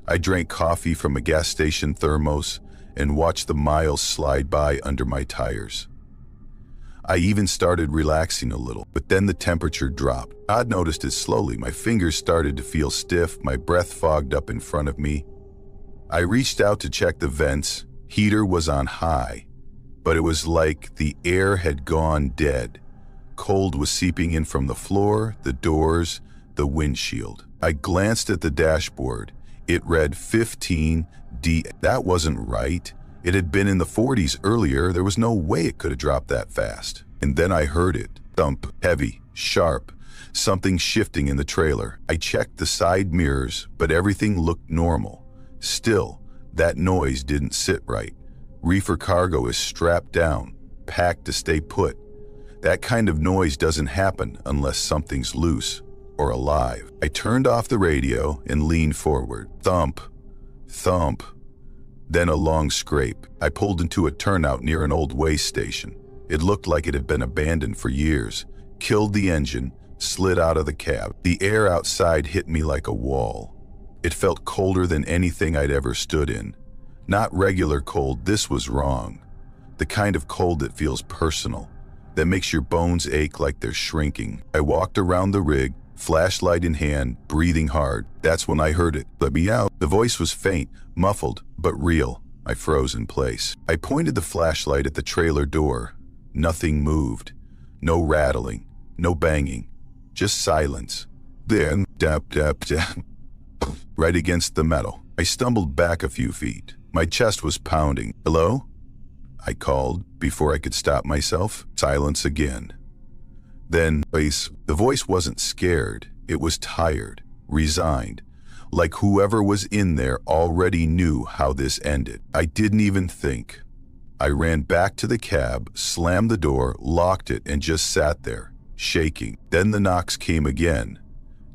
I drank coffee from a gas station thermos and watched the miles slide by under my tires. I even started relaxing a little, but then the temperature dropped. I'd noticed it slowly. My fingers started to feel stiff, my breath fogged up in front of me. I reached out to check the vents. Heater was on high, but it was like the air had gone dead. Cold was seeping in from the floor, the doors, the windshield. I glanced at the dashboard. It read 15D. That wasn't right. It had been in the 40s earlier. There was no way it could have dropped that fast. And then I heard it. Thump, heavy, sharp, something shifting in the trailer. I checked the side mirrors, but everything looked normal. Still, that noise didn't sit right. Reefer cargo is strapped down, packed to stay put. That kind of noise doesn't happen unless something's loose or alive. I turned off the radio and leaned forward. Thump, thump, then a long scrape. I pulled into a turnout near an old way station. It looked like it had been abandoned for years. Killed the engine, slid out of the cab. The air outside hit me like a wall. It felt colder than anything I'd ever stood in. Not regular cold, this was wrong. The kind of cold that feels personal, that makes your bones ache like they're shrinking. I walked around the rig, flashlight in hand, breathing hard. That's when I heard it. Let me out. The voice was faint, muffled, but real. I froze in place. I pointed the flashlight at the trailer door. Nothing moved. No rattling, no banging, just silence. Then, dap, dap, dap. Right against the metal. I stumbled back a few feet. My chest was pounding. Hello? I called before I could stop myself. Silence again. Then, the voice wasn't scared. It was tired, resigned, like whoever was in there already knew how this ended. I didn't even think. I ran back to the cab, slammed the door, locked it, and just sat there, shaking. Then the knocks came again.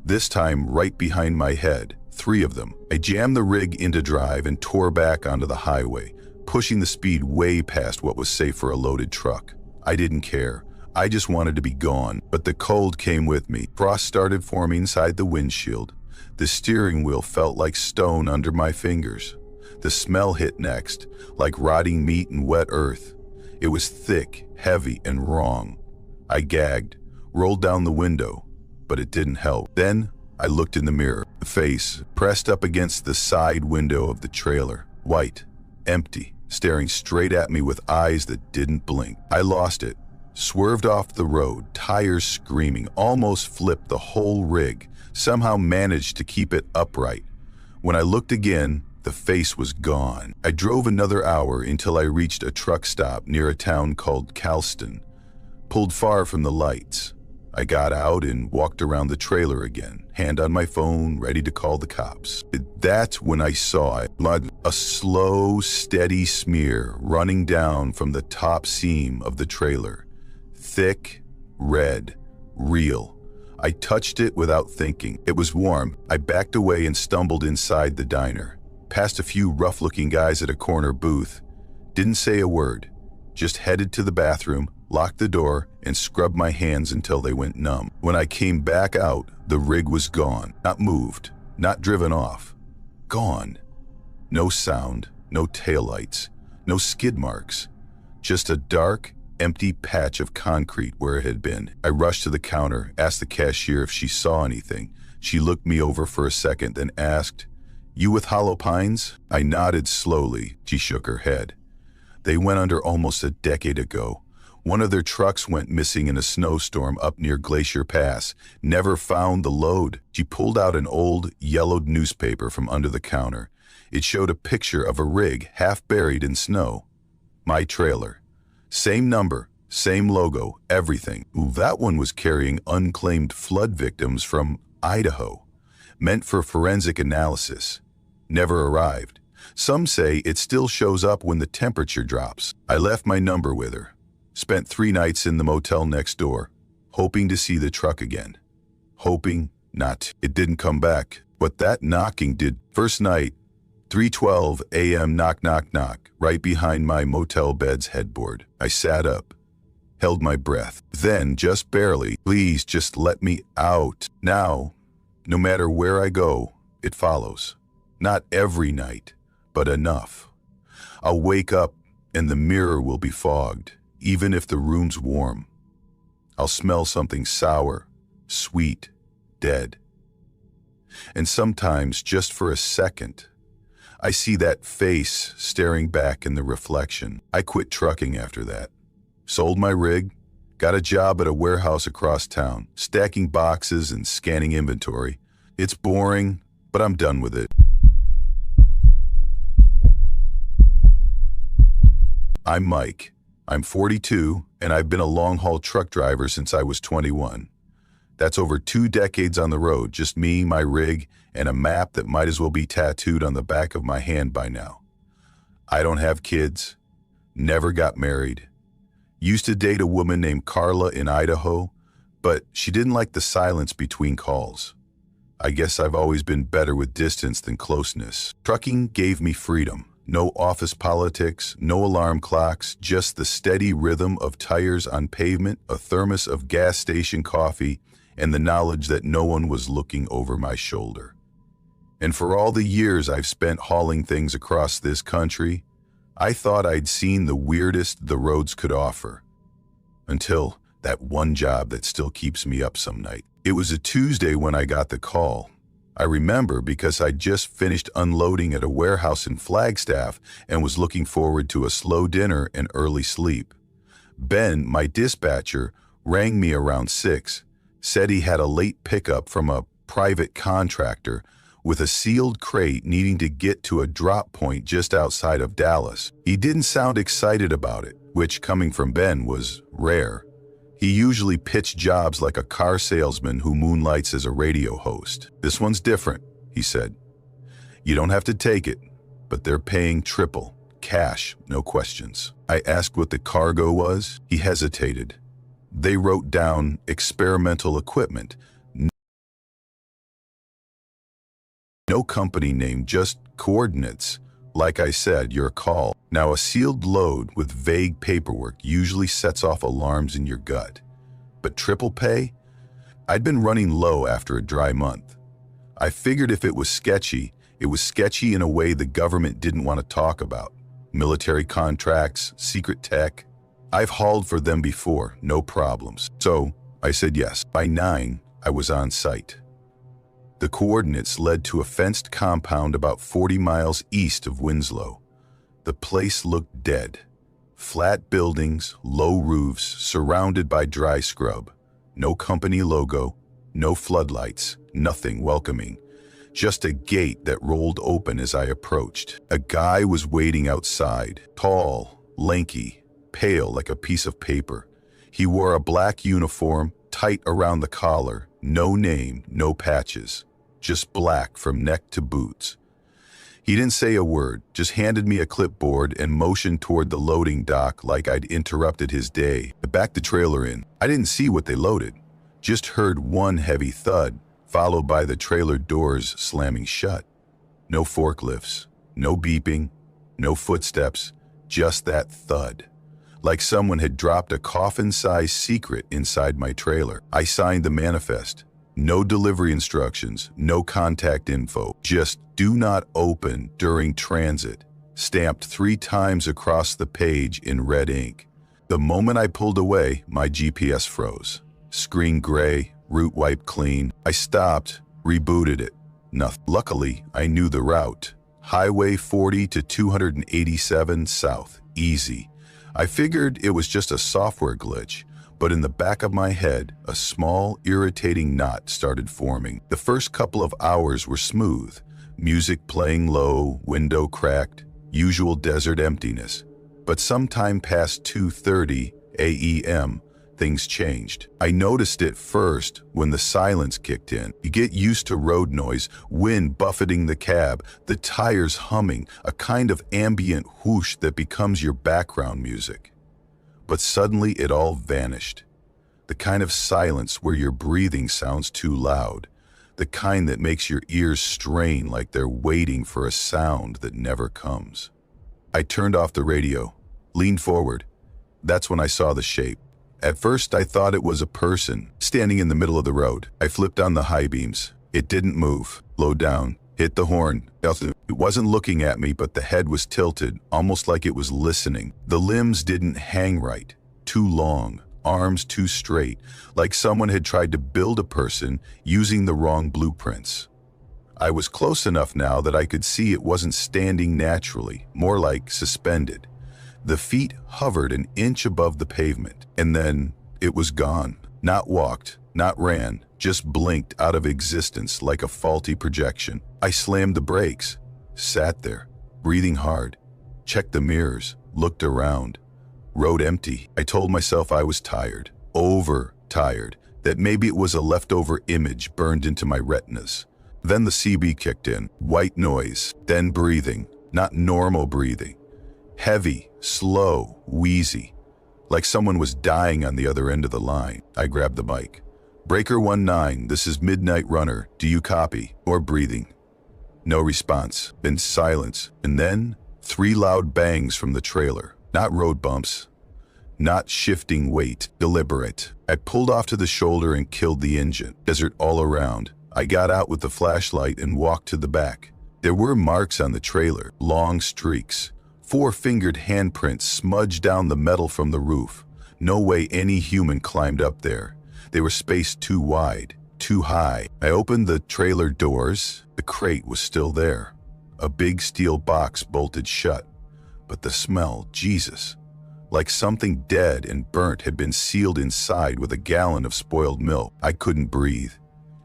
This time right behind my head, 3 of them. I jammed the rig into drive and tore back onto the highway, pushing the speed way past what was safe for a loaded truck. I didn't care. I just wanted to be gone, but the cold came with me. Frost started forming inside the windshield. The steering wheel felt like stone under my fingers. The smell hit next, like rotting meat and wet earth. It was thick, heavy, and wrong. I gagged, rolled down the window, but it didn't help. Then I looked in the mirror, the face pressed up against the side window of the trailer, white, empty, staring straight at me with eyes that didn't blink. I lost it, swerved off the road, tires screaming, almost flipped the whole rig, somehow managed to keep it upright. When I looked again, the face was gone. I drove another hour until I reached a truck stop near a town called Calston, pulled far from the lights. I got out and walked around the trailer again, hand on my phone, ready to call the cops. That's when I saw it. Blood, a slow, steady smear running down from the top seam of the trailer. Thick, red, real. I touched it without thinking. It was warm. I backed away and stumbled inside the diner, past a few rough-looking guys at a corner booth. Didn't say a word, just headed to the bathroom, locked the door, and scrubbed my hands until they went numb. When I came back out, the rig was gone. Not moved, not driven off. Gone. No sound, no taillights, no skid marks. Just a dark, empty patch of concrete where it had been. I rushed to the counter, asked the cashier if she saw anything. She looked me over for a second, then asked, "You with Hollow Pines?" I nodded slowly. She shook her head. They went under almost a decade ago. One of their trucks went missing in a snowstorm up near Glacier Pass. Never found the load. She pulled out an old, yellowed newspaper from under the counter. It showed a picture of a rig half buried in snow. My trailer. Same number, same logo, everything. That one was carrying unclaimed flood victims from Idaho, meant for forensic analysis. Never arrived. Some say it still shows up when the temperature drops. I left my number with her. Spent 3 nights in the motel next door, hoping to see the truck again. Hoping not. It didn't come back, but that knocking did. First night, 3:12 a.m. knock, knock, knock, right behind my motel bed's headboard. I sat up, held my breath. Then, just barely, please just let me out. Now, no matter where I go, it follows. Not every night, but enough. I'll wake up and the mirror will be fogged, even if the room's warm. I'll smell something sour, sweet, dead. And sometimes, just for a second, I see that face staring back in the reflection. I quit trucking after that. Sold my rig, got a job at a warehouse across town, stacking boxes and scanning inventory. It's boring, but I'm done with it. I'm Mike. I'm 42, and I've been a long-haul truck driver since I was 21. That's over 2 decades on the road, just me, my rig, and a map that might as well be tattooed on the back of my hand by now. I don't have kids, never got married. Used to date a woman named Carla in Idaho, but she didn't like the silence between calls. I guess I've always been better with distance than closeness. Trucking gave me freedom. No office politics, no alarm clocks, just the steady rhythm of tires on pavement, a thermos of gas station coffee, and the knowledge that no one was looking over my shoulder. And for all the years I've spent hauling things across this country, I thought I'd seen the weirdest the roads could offer. Until that one job that still keeps me up some night. It was a Tuesday when I got the call. I remember because I'd just finished unloading at a warehouse in Flagstaff and was looking forward to a slow dinner and early sleep. Ben, my dispatcher, rang me around 6, said he had a late pickup from a private contractor with a sealed crate needing to get to a drop point just outside of Dallas. He didn't sound excited about it, which, coming from Ben, was rare. He usually pitched jobs like a car salesman who moonlights as a radio host. This one's different, he said. You don't have to take it, but they're paying triple, cash, no questions. I asked what the cargo was. He hesitated. They wrote down experimental equipment. No company name, just coordinates. Like I said, your call. Now, a sealed load with vague paperwork usually sets off alarms in your gut. But triple pay? I'd been running low after a dry month. I figured if it was sketchy in a way the government didn't want to talk about. Military contracts, secret tech. I've hauled for them before, no problems. So I said yes. By 9, I was on site. The coordinates led to a fenced compound about 40 miles east of Winslow. The place looked dead. Flat buildings, low roofs, surrounded by dry scrub. No company logo, no floodlights, nothing welcoming. Just a gate that rolled open as I approached. A guy was waiting outside, tall, lanky, pale like a piece of paper. He wore a black uniform, tight around the collar, no name, no patches. Just black from neck to boots. He didn't say a word, just handed me a clipboard and motioned toward the loading dock like I'd interrupted his day. I backed the trailer in. I didn't see what they loaded, just heard one heavy thud, followed by the trailer doors slamming shut. No forklifts, no beeping, no footsteps, just that thud. Like someone had dropped a coffin-sized secret inside my trailer. I signed the manifest. No delivery instructions, no contact info, just do not open during transit, stamped 3 times across the page in red ink. The moment I pulled away, my GPS froze. Screen gray, route wiped clean. I stopped, rebooted it. Nothing. Luckily, I knew the route. Highway 40 to 287 south, easy. I figured it was just a software glitch. But in the back of my head, a small, irritating knot started forming. The first couple of hours were smooth. Music playing low, window cracked, usual desert emptiness. But sometime past 2:30 a.m., things changed. I noticed it first when the silence kicked in. You get used to road noise, wind buffeting the cab, the tires humming, a kind of ambient whoosh that becomes your background music. But suddenly it all vanished. The kind of silence where your breathing sounds too loud. The kind that makes your ears strain like they're waiting for a sound that never comes. I turned off the radio, leaned forward. That's when I saw the shape. At first, I thought it was a person standing in the middle of the road. I flipped on the high beams. It didn't move. Low down. Hit the horn. It wasn't looking at me, but the head was tilted, almost like it was listening. The limbs didn't hang right. Too long. Arms too straight, like someone had tried to build a person using the wrong blueprints. I was close enough now that I could see it wasn't standing naturally, more like suspended. The feet hovered an inch above the pavement, and then it was gone. Not walked, not ran, just blinked out of existence like a faulty projection. I slammed the brakes, sat there, breathing hard, checked the mirrors, looked around. Road empty. I told myself I was tired, overtired, that maybe it was a leftover image burned into my retinas. Then the CB kicked in, white noise, then breathing, not normal breathing. Heavy, slow, wheezy, like someone was dying on the other end of the line. I grabbed the mic. Breaker 19, this is Midnight Runner, do you copy? Or breathing. No response, then silence, and then 3 loud bangs from the trailer. Not road bumps, not shifting weight, deliberate. I pulled off to the shoulder and killed the engine. Desert all around. I got out with the flashlight and walked to the back. There were marks on the trailer, long streaks. 4-fingered handprints smudged down the metal from the roof. No way any human climbed up there. They were spaced too wide, too high. I opened the trailer doors. The crate was still there. A big steel box bolted shut. But the smell, Jesus, like something dead and burnt had been sealed inside with a gallon of spoiled milk. I couldn't breathe.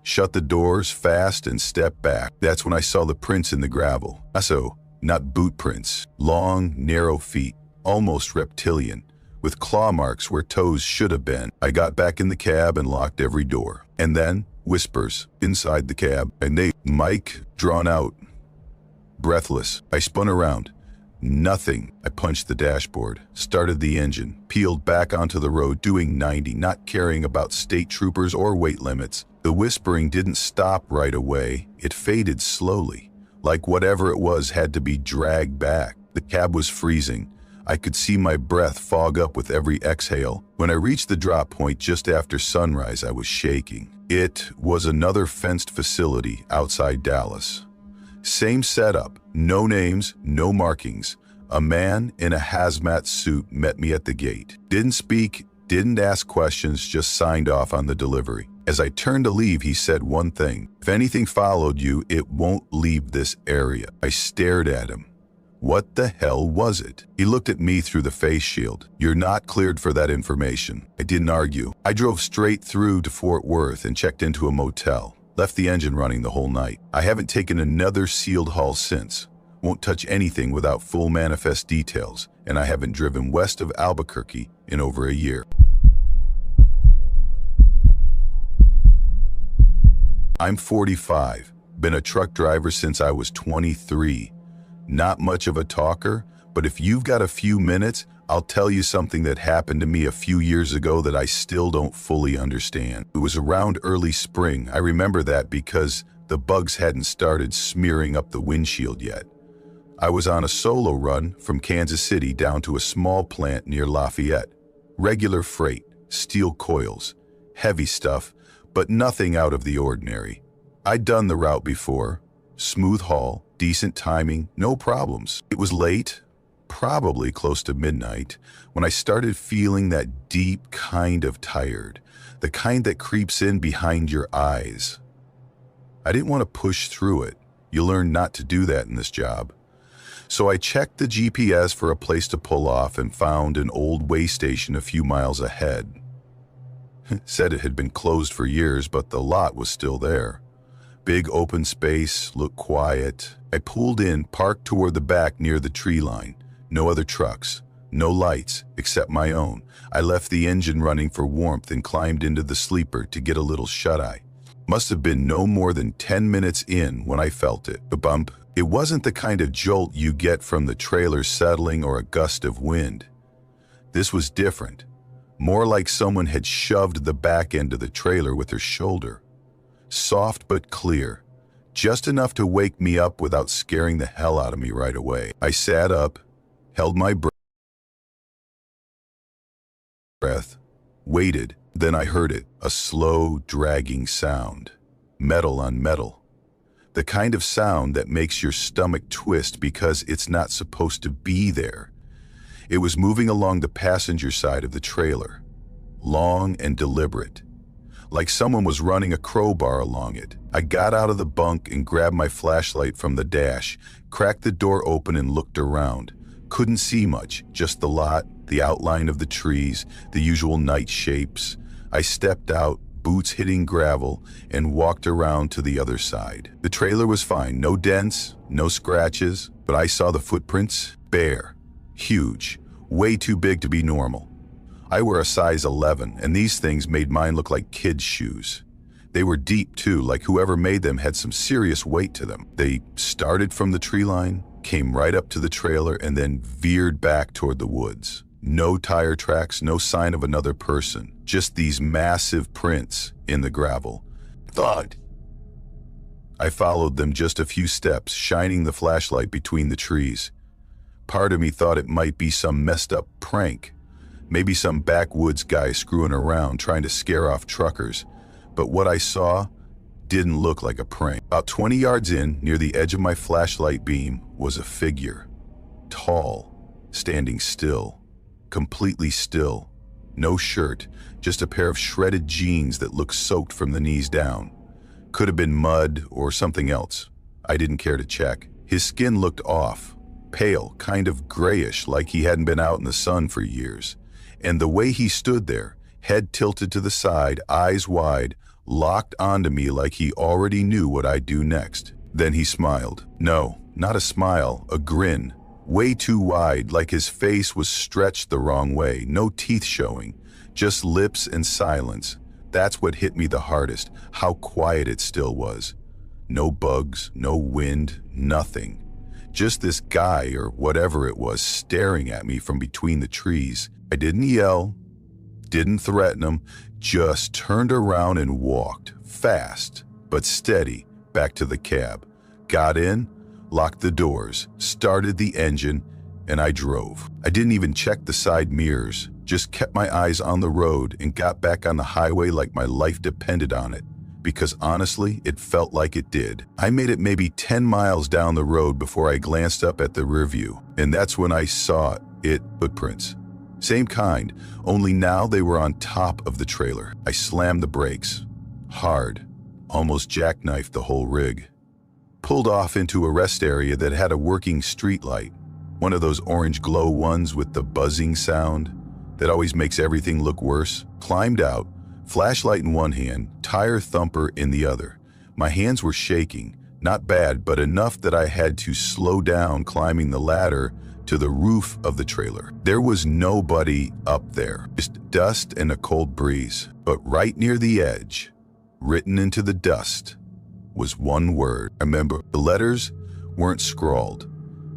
Shut the doors fast and stepped back. That's when I saw the prints in the gravel. Also, not boot prints. Long, narrow feet, almost reptilian, with claw marks where toes should have been. I got back in the cab and locked every door. And then, whispers inside the cab, and they, mic drawn out. Breathless, I spun around. Nothing. I punched the dashboard, started the engine, peeled back onto the road doing 90, not caring about state troopers or weight limits. The whispering didn't stop right away. It faded slowly, like whatever it was had to be dragged back. The cab was freezing. I could see my breath fog up with every exhale. When I reached the drop point just after sunrise, I was shaking. It was another fenced facility outside Dallas. Same setup, no names, no markings. A man in a hazmat suit met me at the gate. Didn't speak, didn't ask questions, just signed off on the delivery. As I turned to leave, he said one thing. If anything followed you, it won't leave this area. I stared at him. What the hell was it? He looked at me through the face shield. You're not cleared for that information. I didn't argue. I drove straight through to Fort Worth and checked into a motel. Left the engine running the whole night. I haven't taken another sealed hull since. Won't touch anything without full manifest details, and I haven't driven west of Albuquerque in over a year. I'm 45, been a truck driver since I was 23. Not much of a talker, but if you've got a few minutes, I'll tell you something that happened to me a few years ago that I still don't fully understand. It was around early spring. I remember that because the bugs hadn't started smearing up the windshield yet. I was on a solo run from Kansas City down to a small plant near Lafayette. Regular freight, steel coils, heavy stuff, but nothing out of the ordinary. I'd done the route before. Smooth haul, decent timing, no problems. It was late, probably close to midnight, when I started feeling that deep kind of tired, the kind that creeps in behind your eyes. I didn't want to push through it. You learn not to do that in this job. So I checked the GPS for a place to pull off and found an old way station a few miles ahead. Said it had been closed for years, but the lot was still there. Big open space, looked quiet. I pulled in, parked toward the back near the tree line. No other trucks. No lights, except my own. I left the engine running for warmth and climbed into the sleeper to get a little shut-eye. Must have been no more than 10 minutes in when I felt it. A bump. It wasn't the kind of jolt you get from the trailer settling or a gust of wind. This was different. More like someone had shoved the back end of the trailer with their shoulder. Soft but clear. Just enough to wake me up without scaring the hell out of me right away. I sat up, held my breath, waited. Then I heard it, a slow, dragging sound. Metal on metal. The kind of sound that makes your stomach twist because it's not supposed to be there. It was moving along the passenger side of the trailer. Long and deliberate. Like someone was running a crowbar along it. I got out of the bunk and grabbed my flashlight from the dash, cracked the door open and looked around. Couldn't see much, just the lot, the outline of the trees, the usual night shapes. I stepped out, boots hitting gravel, and walked around to the other side. The trailer was fine, no dents, no scratches, but I saw the footprints, bare, huge, way too big to be normal. I wear a size 11, and these things made mine look like kids' shoes. They were deep too, like whoever made them had some serious weight to them. They started from the tree line, came right up to the trailer, and then veered back toward the woods. No tire tracks, no sign of another person, just these massive prints in the gravel. Thud! I followed them just a few steps, shining the flashlight between the trees. Part of me thought it might be some messed up prank. Maybe some backwoods guy screwing around trying to scare off truckers. But what I saw didn't look like a prank. About 20 yards in, near the edge of my flashlight beam, was a figure. Tall, standing still. Completely still. No shirt, just a pair of shredded jeans that looked soaked from the knees down. Could have been mud or something else. I didn't care to check. His skin looked off. Pale, kind of grayish, like he hadn't been out in the sun for years. And the way he stood there, head tilted to the side, eyes wide, locked onto me like he already knew what I'd do next. Then he smiled. No, not a smile, a grin. Way too wide, like his face was stretched the wrong way, no teeth showing, just lips and silence. That's what hit me the hardest, how quiet it still was. No bugs, no wind, nothing. Just this guy, or whatever it was, staring at me from between the trees. I didn't yell, didn't threaten him, just turned around and walked, fast, but steady, back to the cab. Got in, locked the doors, started the engine, and I drove. I didn't even check the side mirrors, just kept my eyes on the road and got back on the highway like my life depended on it. Because honestly, it felt like it did. I made it maybe 10 miles down the road before I glanced up at the rearview, and that's when I saw footprints. Same kind, only now they were on top of the trailer. I slammed the brakes. Hard. Almost jackknifed the whole rig. Pulled off into a rest area that had a working street light. One of those orange glow ones with the buzzing sound that always makes everything look worse. Climbed out, flashlight in one hand, tire thumper in the other. My hands were shaking. Not bad, but enough that I had to slow down climbing the ladder to the roof of the trailer. There was nobody up there, just dust and a cold breeze. But right near the edge, written into the dust, was one word. I remember the letters weren't scrawled.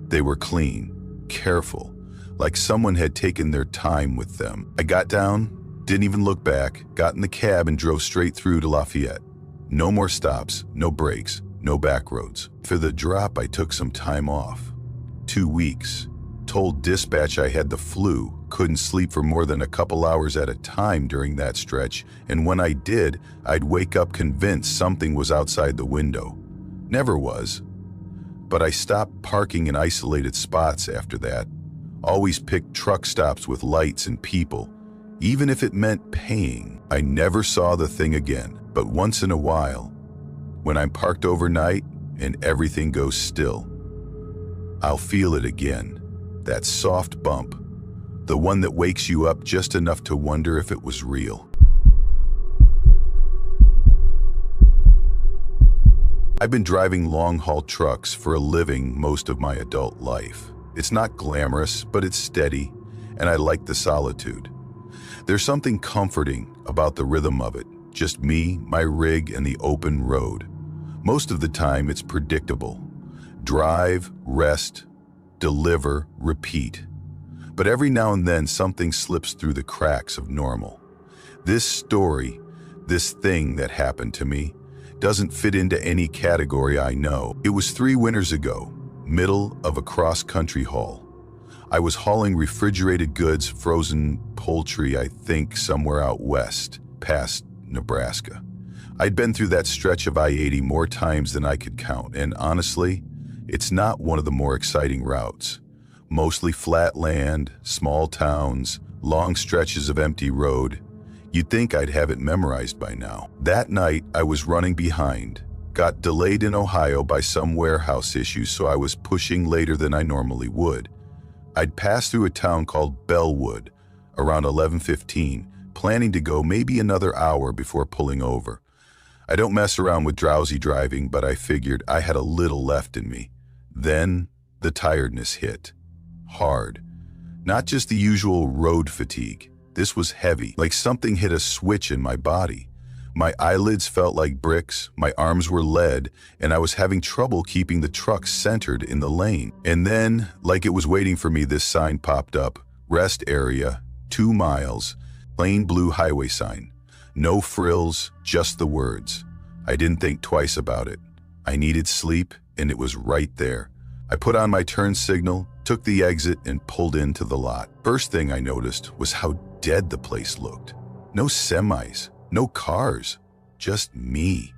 They were clean, careful, like someone had taken their time with them. I got down, didn't even look back, got in the cab and drove straight through to Lafayette. No more stops, no breaks, no back roads. For the drop, I took some time off. 2 weeks. Told dispatch I had the flu, couldn't sleep for more than a couple hours at a time during that stretch, and when I did, I'd wake up convinced something was outside the window. Never was. But I stopped parking in isolated spots after that. Always picked truck stops with lights and people, even if it meant paying. I never saw the thing again, but once in a while, when I'm parked overnight and everything goes still, I'll feel it again. That soft bump, the one that wakes you up just enough to wonder if it was real. I've been driving long-haul trucks for a living most of my adult life. It's not glamorous, but it's steady, and I liked the solitude. There's something comforting about the rhythm of it, just me, my rig, and the open road. Most of the time, it's predictable. Drive, rest, deliver, repeat. But every now and then, something slips through the cracks of normal. This story, this thing that happened to me, doesn't fit into any category I know. It was 3 winters ago, middle of a cross-country haul. I was hauling refrigerated goods, frozen poultry, I think somewhere out west, past Nebraska. I'd been through that stretch of I-80 more times than I could count, and honestly, it's not one of the more exciting routes. Mostly flat land, small towns, long stretches of empty road. You'd think I'd have it memorized by now. That night, I was running behind, got delayed in Ohio by some warehouse issues, so I was pushing later than I normally would. I'd passed through a town called Bellwood around 11:15, planning to go maybe another hour before pulling over. I don't mess around with drowsy driving, but I figured I had a little left in me. Then the tiredness hit. Hard. Not just the usual road fatigue. This was heavy, like something hit a switch in my body. My eyelids felt like bricks, my arms were lead, and I was having trouble keeping the truck centered in the lane. And then, like it was waiting for me, this sign popped up. Rest area, 2 miles, plain blue highway sign. No frills, just the words. I didn't think twice about it. I needed sleep, and it was right there. I put on my turn signal, took the exit, and pulled into the lot. First thing I noticed was how dead the place looked. No semis. No cars, just me.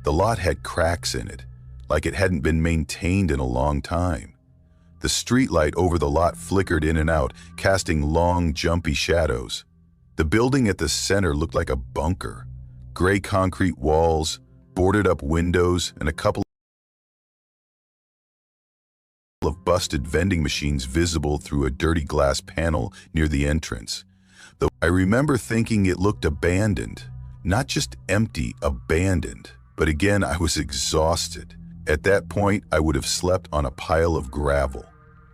The lot had cracks in it, like it hadn't been maintained in a long time. The streetlight over the lot flickered in and out, casting long, jumpy shadows. The building at the center looked like a bunker. Gray concrete walls, boarded up windows, and a couple of busted vending machines visible through a dirty glass panel near the entrance. Though I remember thinking it looked abandoned. Not just empty, abandoned. But again, I was exhausted. At that point, I would have slept on a pile of gravel.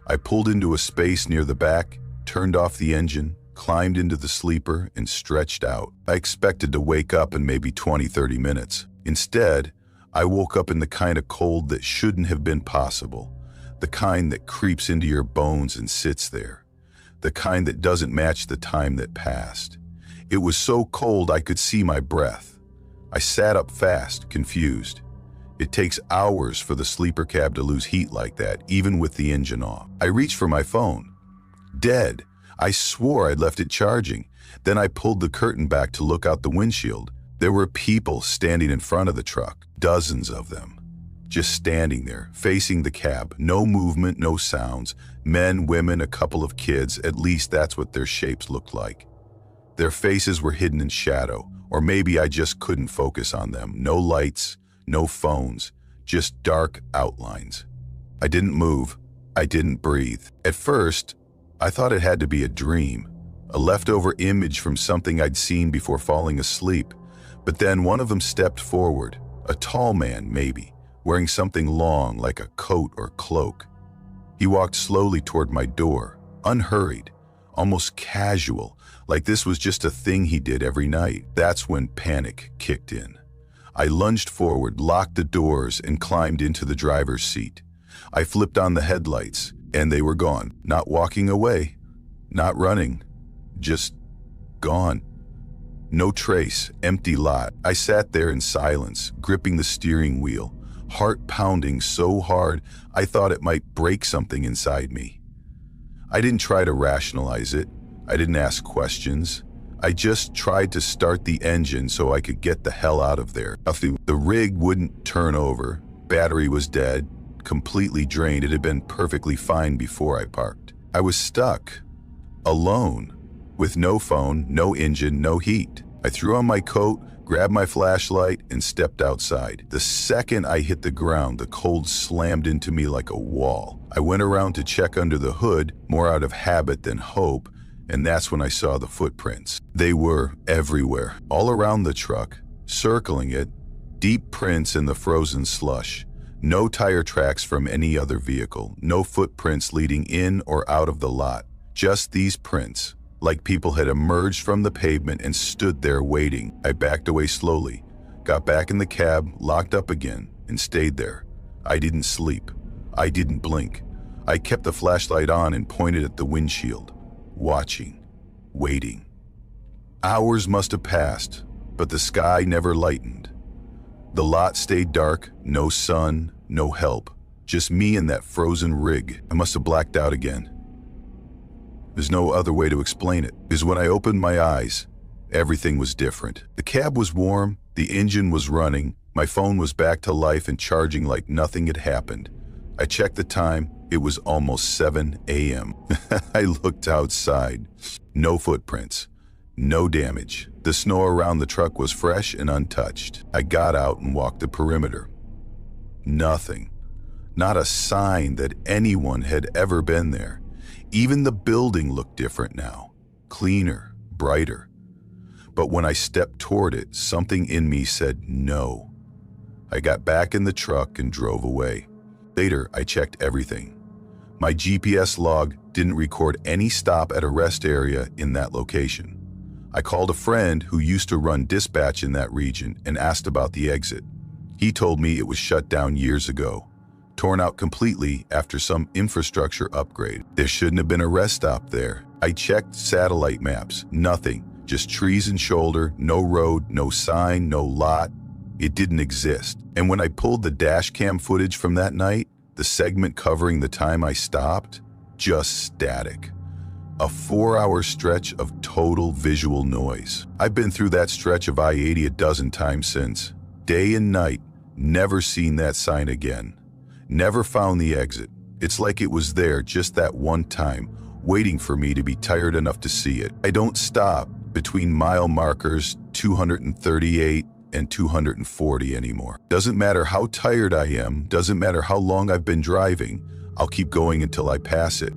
I pulled into a space near the back, turned off the engine, climbed into the sleeper, and stretched out. I expected to wake up in maybe 20-30 minutes. Instead, I woke up in the kind of cold that shouldn't have been possible. The kind that creeps into your bones and sits there. The kind that doesn't match the time that passed. It was so cold I could see my breath. I sat up fast, confused. It takes hours for the sleeper cab to lose heat like that, even with the engine off. I reached for my phone. Dead. I swore I'd left it charging. Then I pulled the curtain back to look out the windshield. There were people standing in front of the truck, dozens of them. Just standing there, facing the cab. No movement, no sounds. Men, women, a couple of kids. At least that's what their shapes looked like. Their faces were hidden in shadow, or maybe I just couldn't focus on them. No lights, no phones, just dark outlines. I didn't move. I didn't breathe. At first, I thought it had to be a dream, a leftover image from something I'd seen before falling asleep. But then one of them stepped forward, a tall man maybe, wearing something long like a coat or cloak. He walked slowly toward my door, unhurried, almost casual, like this was just a thing he did every night. That's when panic kicked in. I lunged forward, locked the doors, and climbed into the driver's seat. I flipped on the headlights, and they were gone. Not walking away, not running, just gone. No trace, empty lot. I sat there in silence, gripping the steering wheel, heart pounding so hard I thought it might break something inside me. I didn't try to rationalize it. I didn't ask questions. I just tried to start the engine so I could get the hell out of there. The rig wouldn't turn over. Battery was dead, completely drained. It had been perfectly fine before I parked. I was stuck, alone, with no phone, no engine, no heat. I threw on my coat, grabbed my flashlight, and stepped outside. The second I hit the ground, the cold slammed into me like a wall. I went around to check under the hood, more out of habit than hope, and that's when I saw the footprints. They were everywhere, all around the truck, circling it, deep prints in the frozen slush. No tire tracks from any other vehicle, no footprints leading in or out of the lot, Just these prints, like people had emerged from the pavement and stood there waiting. I backed away slowly, got back in the cab, locked up again, and stayed there. I didn't sleep. I didn't blink. I kept the flashlight on and pointed at the windshield, watching, waiting. Hours must have passed, but the sky never lightened. The lot stayed dark, no sun, no help, just me and that frozen rig. I must have blacked out again. There's no other way to explain it, because when I opened my eyes, everything was different. The cab was warm, the engine was running, my phone was back to life and charging like nothing had happened. I checked the time, it was almost 7 a.m. I looked outside. No footprints, no damage. The snow around the truck was fresh and untouched. I got out and walked the perimeter. Nothing. Not a sign that anyone had ever been there. Even the building looked different now, cleaner, brighter. But when I stepped toward it, something in me said no. I got back in the truck and drove away. Later, I checked everything. My GPS log didn't record any stop at a rest area in that location. I called a friend who used to run dispatch in that region and asked about the exit. He told me it was shut down years ago, torn out completely after some infrastructure upgrade. There shouldn't have been a rest stop there. I checked satellite maps, nothing, just trees and shoulder, no road, no sign, no lot. It didn't exist. And when I pulled the dash cam footage from that night, the segment covering the time I stopped, just static. A 4-hour stretch of total visual noise. I've been through that stretch of I-80 a dozen times since. Day and night, never seen that sign again. Never found the exit. It's like it was there just that one time, waiting for me to be tired enough to see it. I don't stop between mile markers 238 and 240 anymore. Doesn't matter how tired I am, doesn't matter how long I've been driving, I'll keep going until I pass it.